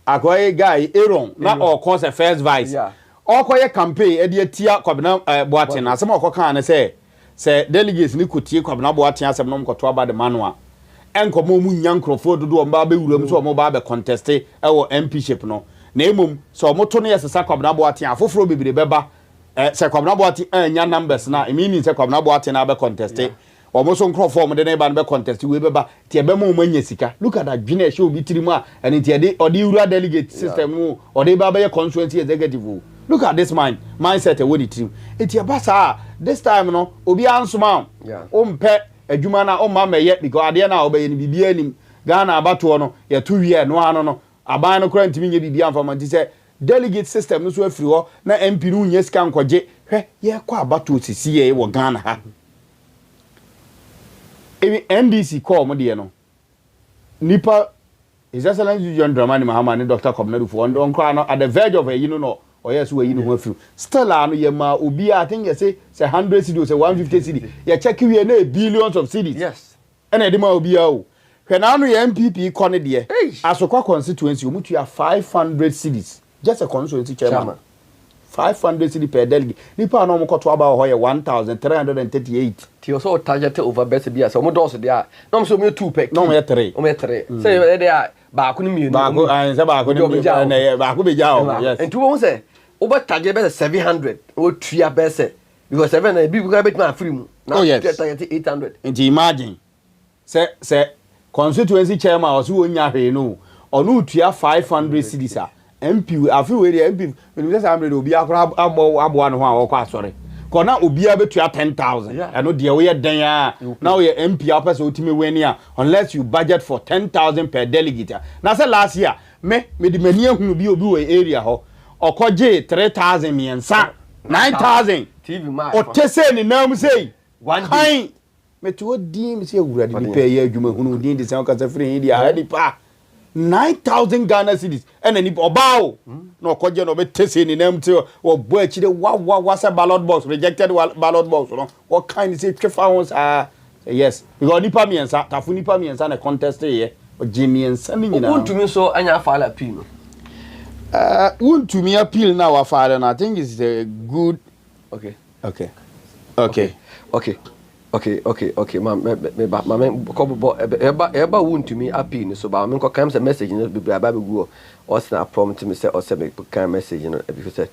Akoye guy Aaron na or cause first vice. Yeah. Okoye campaign e de tia kwabena Boaten asem okoka na say delegates ni kotie kwabena Boaten asem no mkoto aba de manual. Enkomo mu nyankrofo dodo o mba be wuram so o ba be contest e wo MP ship no. Na emom so moto no yesesa kwabena Boaten afoforo bebire beba se kwabena Boaten anya numbers na e mean se kwabena Boaten na be contest almost on crop form the neighbor be contest we beba tie be mo manya sika look at that dwene show bi tirima and tie de odi ura delegate system or dey baba constituency executive look at this mindset e wodi tirim etie basa this time no obi ansoma o mpe adwuma na o ma meye because ade na obaye ni bibia anim Ghana abato no ye to wie no ano no aban no kura ntimi nye bibia amfama nti se delegate system no so afiri ho na MP no nya sika nkoje hwe ye kwa abato sisi ye wo Ghana ha NDC call mo de no nipa His Excellency John Dramani Mahama and Dr. Kobnedu for on crown at the verge of a no or yes we ho afiru still anu ye ma obi I think you say 100 cedi or say 150 cedi you check we na billions of cedis yes and e de ma obi a o hwe na anu ye MPP kone de asokwa constituency omutu ya 500 cedis just a constituency chairman 500 cedi per delegate nipa na omokoto aba ho ye 1338 ti so target over best bia so mo dose dia no so me 2 pack no me 3 o me 3 say they are ba ko ni mienu ba ko an say ba ko ni na ba ko be ja o yes and tu won say over target best 700 o tua best because 7 na bi go bet ma free mu na target 800 and imagine say constituency chairman o so onya hwe no onu tua 500 cedis a MP afi we the MP when we say 100 obi akora abo no ho a okwa asore kona obi abetua 10,000 eno de we den a now your MP apese otimi weni a unless you budget for 10,000 per delegate na say last year me di mani ehunu bi obi we area ho okoje 3,000 miensa 9,000 TV ma o tese ni nam say one kind me to di me say ewura di pe ye adwuma hunu di ndi say o kasa free ndi a di pa 9,000 Ghana cedis and any obao no koje no be tese ni nam te o bo akire wa say ballot box rejected ballot box no what kind say twefa wons yes because nipa miensa tafu nipa miensa na contest here o jimiensa ni nyina untumi so anya file appeal no untumi appeal na wa file no I think is a good okay ma ko eba wuntumi appeal ni so ba me ko kam say message no be aba be go o sna prompt me say o say me kan message no because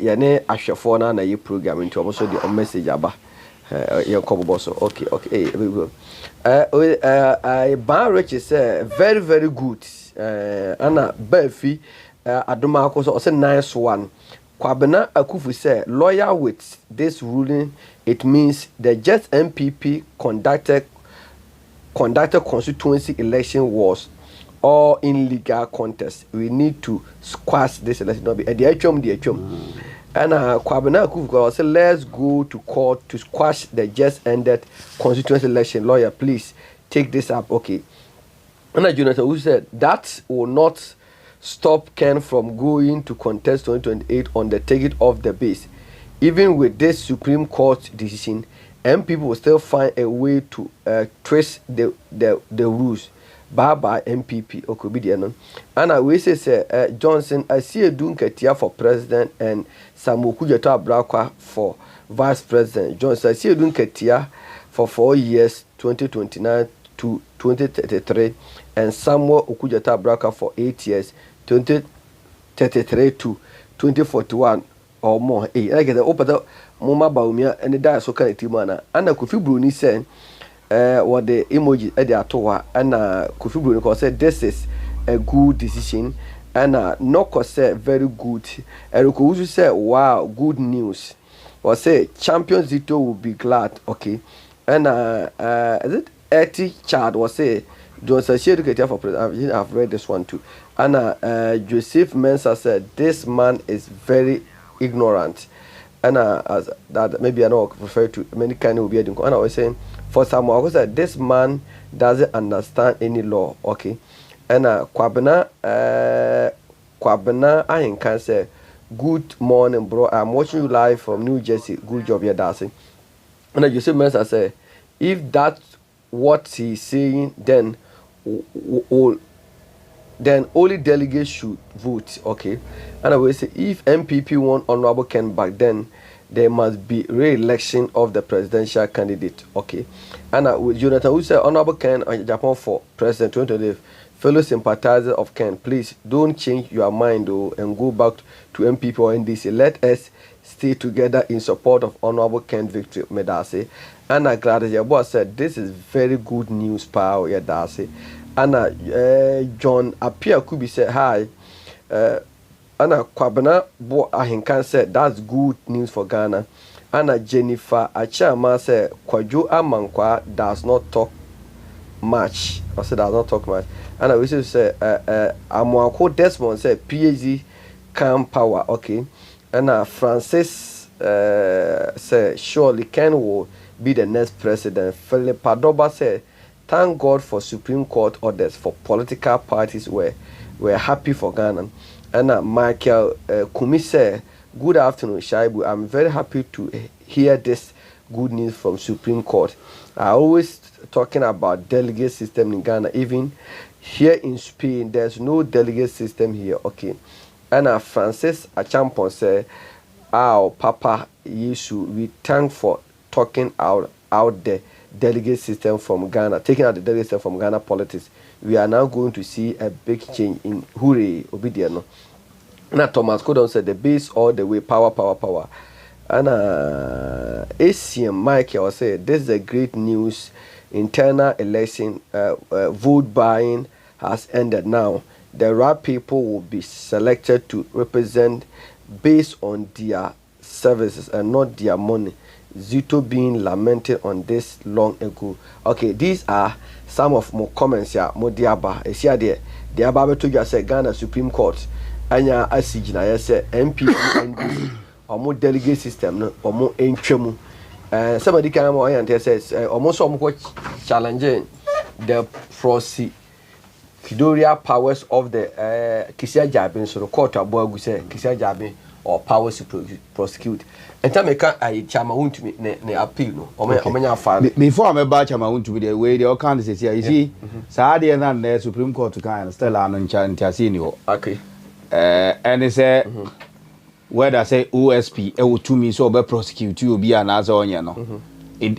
ya ne ahwefo na ye program nti o so the message aba ye ko bo so okay we go I ban rich say very very good ana bafi adoma ko so say nice one Kwabena Akufu said, lawyer with this ruling, it means the just NPP conducted constituency election was all illegal contest. We need to squash this election. The HM. And Kwabena Akufu said, let's go to court to squash the just ended constituency election. Lawyer, please take this up. Okay. And Jonathan who said that will not stop Ken from going to contest 2028 on the ticket of the base. Even with this Supreme Court decision, MPP will still find a way to trace the rules. Bye MPP. Okay, and I will say Johnson, I see a Dunkatia for president and Samuel Kujato Abrakwa for vice president. Johnson, I see a Dunkatia for 4 years, 2029 to 2033, and Samuel Okujata Braka for 8 years, 2033 to 2041 or more. I get the open Moma Baumia and the Dias Okantimana. And Kofi Bruni said, what the emoji at the Atoa, and Kofi Bruni said, this is a good decision, and Noko said, very good. And Kofi said, wow, good news. Or say, Champion Zito will be glad, okay. And is it? Eti Chad was say Johnson educator for president. I've read this one too. And Joseph Mensah said this man is very ignorant. And as that maybe I know refer to many kind of weird. And I was saying for someone who said this man doesn't understand any law. Okay. And Kwabena I can say good morning, bro. I'm watching you live from New Jersey. Good job, you're dancing. And Joseph Mensah said if that's what he's saying, then only delegates should vote, okay? And I will say, if MPP want Honorable Ken back, then there must be re-election of the presidential candidate, okay? And Jonathan who said Honorable Ken on Japan for President 2020, fellow sympathizers of Ken, please don't change your mind though and go back to MPP or NDC. Let us stay together in support of Honorable Ken victory, Medase. And Gladys Yabo said, this is very good news, Pao Yadase. And John Apia Kubi said, hi. Anna Kwabena Bo Ahinkan said, that's good news for Ghana. Anna Jennifer Achama said, Kwajo Amankwa does not talk much. I said, does not talk much. And I wish to say, Amwako Desmond said, PhD calm power, okay. And Francis said, surely Ken will be the next president. Philip Padoba said, thank God for Supreme Court orders for political parties were happy for Ghana. And Michael Kumi said, good afternoon, Shaibu. I'm very happy to hear this good news from Supreme Court. I always talking about delegate system in Ghana. Even here in Spain, there's no delegate system here. Okay. And Francis Achampon said, oh, Papa Yesu, we thank for talking out the delegate system from Ghana, taking out the delegate system from Ghana politics. We are now going to see a big change in Hooray, Obidiano. Now Thomas Codon said the base all the way, power. And ACM Michael said this is a great news. Internal election vote buying has ended now. The right people will be selected to represent based on their services and not their money. Zito being lamented on this long ago. Okay, these are some of more comments here. More diaba. Here there. The Ababa told you say Ghana Supreme Court. Anya asijina yese NPP NDC. Or more delegate system no. Or more entremu. Somebody can more and says almost some challenging the procedural powers of the Kisia Jabin. So the court abogu say Kisia Jabin or powers to prosecute. And time I Chairman Wontumi ne appeal no. Omenya file. Before I'm about Chairman Wontumi the way they all candidates here. You see, Saadi and the Supreme Court to kind of still on Chasino. Okay. And they say whether I say OSP to me so be prosecute you be an azonia no.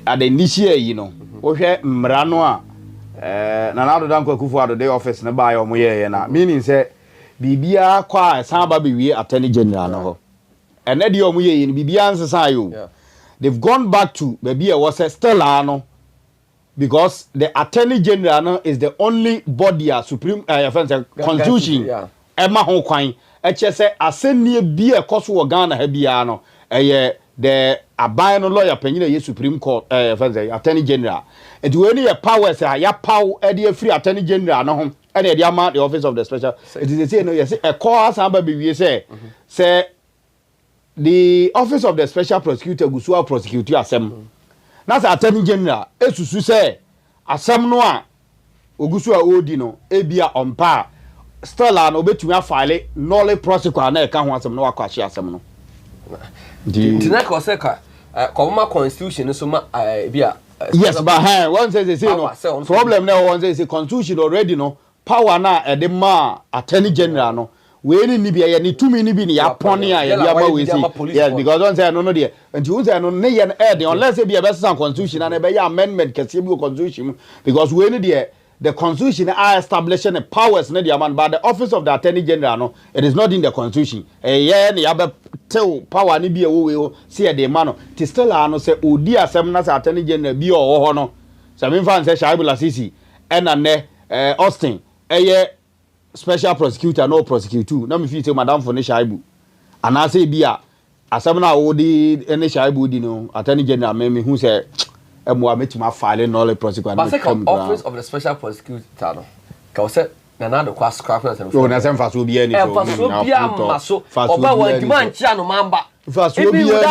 At the initiate, you know. Okay, Mranoa. Nanado Danko Kufu the office na buy or moye na. Meaning say Bibia kwa samba be attorney general no. And then the omuye in Bibian's sayo. They've gone back to maybe was a Stellano because the attorney general is the only body supreme constitution Emma ho kwan eche se asenie bi ekoso wo Ghana ha bia no the aban no lawyer penyin ye Supreme Court Attorney General enti we ni ye powers ya pow e de free Attorney General no ho e de ama the office of the special it is say no yes e call asamba be wie say the office of the special prosecutor gusuwa prosecute asem na sa Attorney General esusu say asem no a ogusuwa odi no ebia ompa still an obetumi afile null prosecute na e ka ho asem no akwashi asem no Tina Koseka, Koma Constitution, so bia. Yes, but one says they say no problem now. One says the Constitution already no power na the ma Attorney General no. We ni bia ni tumi ni bi ni ya poni a ya ma we say yes because one say no there and you say no ne ye na unless e be best Constitution and e be amendment kese bi Constitution because we ni there the Constitution are establishing the powers na the man but the office of the Attorney General no it is not in the Constitution yeah ni abe tell power ni bi e we see the man no ti still no say odi asem na say Attorney General bi o ho no say me fan say Shaibu Lasisi and ne Austin special prosecutor no prosecutor na me fit say madam for ne Shaibu and I say bia asem na odi ne Shaibu di no Attorney General me hu say emwa metima file no prosecutor but second office of the special prosecutor no ka say na na do kwa scrap na say no na say fa so bia ni so fa so bia ma so oba wan di man chia no mamba fa so bia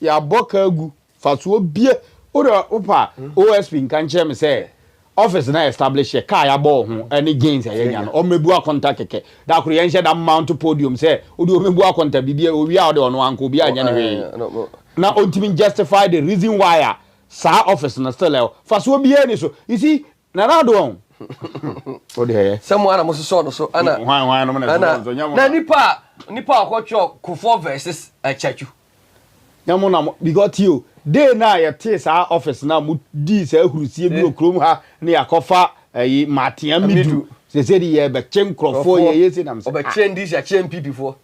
ya boka agu fa so bia opa OSP nkan che me say office na establish a car ya bo ho any gains ya nya no o mebu akonta keke da kuro yen she da mount podium say o di o mebu akonta bibia o wi a o de ono anko bia nya ne we na ultimately justify the reason why sa office na still fa so bia ni so you see na do on o de here someone am so ana why no na nipa akwocho kufo versus chachu nyamo na because you dey na ya te sa office na mu di sa hurusie bi okrom ha na yakofa matia midu se se di ye be chen krofo ye yesi na mse obe chen dis ya chen NPP fo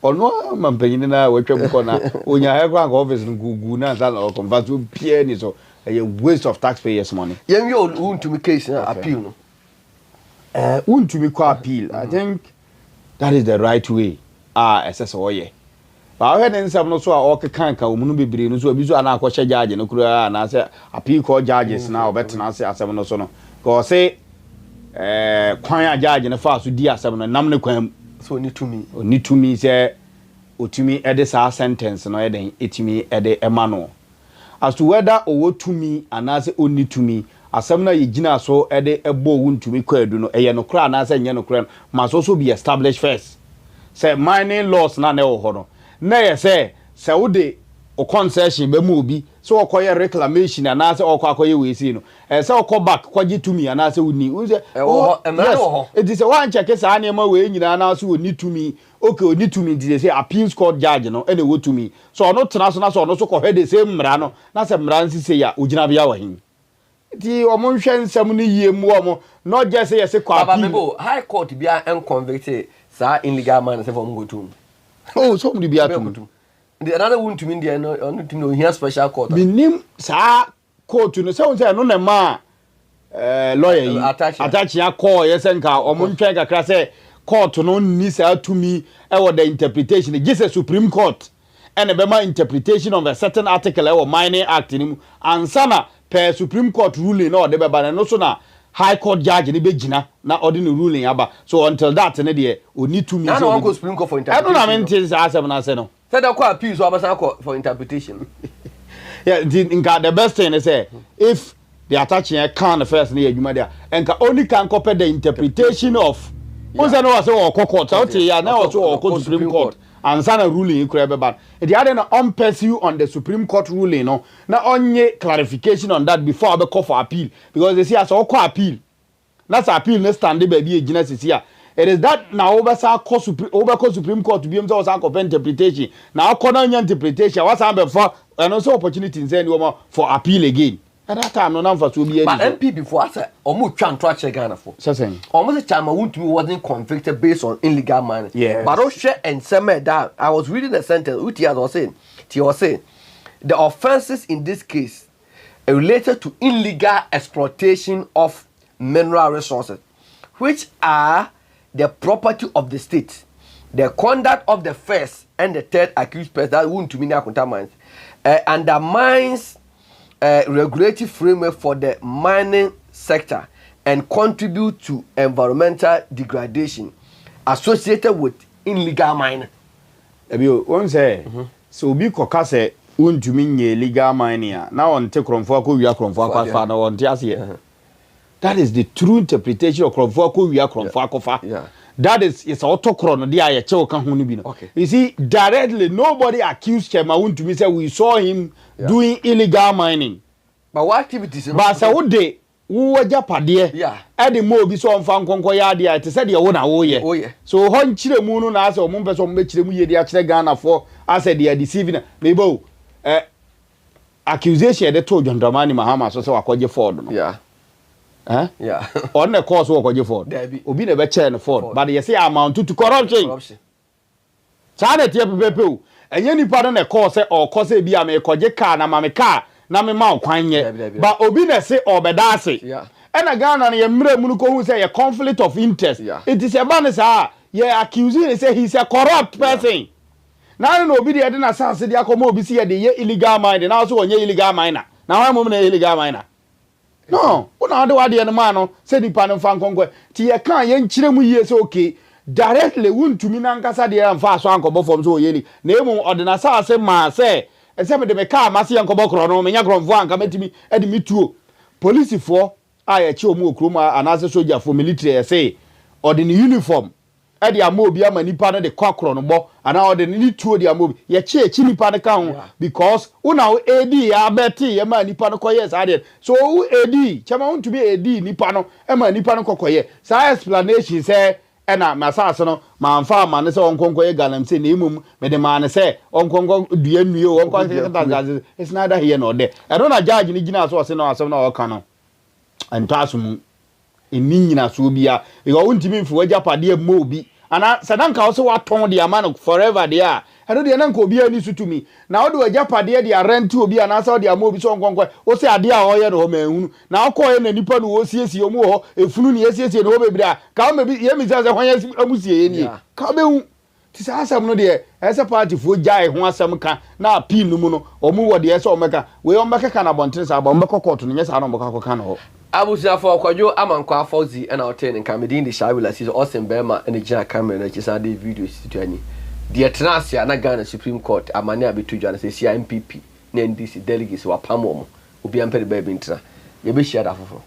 ono mampanyin na watwa buko na onya ha kwa office ngugu na za na convert pie ni so a waste of taxpayers money yen we Wontumi case na appeal no Wontumi ko appeal I think that is the right way SS oye ba we den nsam no so a okekanka omunu bebre no so obi so ana akwache judge no kura na say appeal court judges na obetena say asem no so no go say kwan a judge no fa so di asem no nam ne kwan so oni tumi say otumi ede sa sentence no eden etumi ede emano as to whether owo tumi ana say oni tumi asem na yigina so ede ebo Wontumi kwadu no eye no kura na say nye no kura ma so be established first say mining laws na na ho no na ye say wo de o concession be mu obi so okoye reclamation ana say okoye we see no say back kwaji tumi ana say uni we say it is one check say anema we nyina ana say oni tumi okay oni tumi dey say appeals court judge no ene wo tumi so no tena so na so no so ko the same mra no na say mra nsi say ya ogina bia wa hin ti omo nhwe nsam no yie mu omo no just say yes kwa baba mebo high court bia en convicted sa illegal man say for mo go to oh so mudi bia to the another Wontumi there no on to know here special court minim sa court no say no na ma lawyer attach ya call yes nka omo ntwe kakra say court no ni sa tumi e wo the interpretation Jesus Supreme Court and be my interpretation of a certain article or mining act ni ansana per Supreme Court ruling no de be ba no so na High Court judge ni be gina na ordinary ruling aba so until that ne de o need to me so na go Supreme Court for interpretation I don't know mention say na say no say that ko appeal so abasa for interpretation yeah the best thing is say if the attaching can first na adwuma there enka only can copy the interpretation of who say no say o court out ya na o so Supreme Court and sana ruling kura be bad e dey na on pursue on the Supreme Court ruling no na onye clarification on that before be call for appeal because they see as o call appeal na sa appeal no stand be e gina sisi a it is that na obesa call Supreme Court to be so say call interpretation na call na interpretation what am be for and also opportunity in say for appeal again at that time no na for so be but NPP for us omo twa ntwa che Ghana for certain omo say Chairman Wontumi wasn't convicted based on illegal mining yes. But o share and seme that I was reading the sentence Uti was saying the offenses in this case are related to illegal exploitation of mineral resources which are the property of the state. The conduct of the first and the third accused person, that Wontumi Akunta undermines regulatory framework for the mining sector and contribute to environmental degradation associated with illegal mining. Ebio, one say, so be kokase Wontumi nye illegal mining. Now on take Kromfo ko wia Kromfo akwafa na on tiase. That is the true interpretation of Kromfo ko wia Kromfo akwafa. Yeah. That is, it's autochron. Okay. You see, directly, nobody accused Chairman Wontumi say we saw him doing illegal mining. But what activities? But so what day, who were Japadie? Yeah. Eddie Mo be so on Fanconco Yardia, it said your own away. Oh, yeah. So, Hon Chile Moon as or Mumbas on Mitchell, the actual Ghana for, I said, they are deceiving. Maybe, accusation they told John Dramani Mahama, so I called you Ford. Yeah. Huh? Yeah. On the course work on your Ford. Obi never chair Ford. But you say amount to corruption. Sanet Yapu. And any part on the course or cause be a me koje car na mame car na me ma kwanye. But Obi ne say or bedase. Yeah. And a Ghana and Yemre Munuko who say a conflict of interest. Yeah. It is a banner, yeah, accusing say he's a corrupt person. Now no be the Adina San said Yakomo be see the illegal mine and also on illegal miner. Now I'm an illegal miner. No, what are the idea the man said the pan of Fanconque. Tia can yen chiremu years okay. Directly Wontumi nankasa de am fa so ankobo from so yeli. Na emu ordinasa say ma say except the car masi ankobo kro no menya kronfo anka metimi e de mituo. Police for aye che omu okroma anase soldier for military say ordin uniform e de amobi ama nipa no de kwakro no bo ana ordin ni tuo de amobi ye che chi nipa no ka ho because una AD ya beti ye ma nipa no koye sa de so AD chama Wontumi AD nipa no e ma nipa no kokoye sa explanation say ena masase no manfa amane se onkonko ye galam se na imum me de mane se onkonko dua nuo onkonko it's neither here nor there. I don't na judge ni gina so se na asem na oka no antasum eni nyina so bia e go Wontumi mfu wajapade mo bi ana sadanka wo se waton de amane forever there. I don't know obi ani sutumi na odo wajapade de rent obi ana sa de amobi so onkonko wo se ade a oye no manhunu na okoye na nipa no wo siesie omu ho efunu ni esiesie no be bia ka me bi ye mi say hwan amusie ni ka be hu ti sa asam no de ese party fo jai ho asam ka na appeal no mu no omu wo de ese omeka we omeka ka na bonten sa ba omeka court no nyesa na omeka ka na ho abusia for kwadwo amankwa afọzi na hotel nka medin de shawila si Austin Bema na gina camera na chisa de video situani the Etnasia na Ghana Supreme Court amane abetuju na say NPP NDC delegates wa pamo obi ampere ba bi ntra ye be share da foforo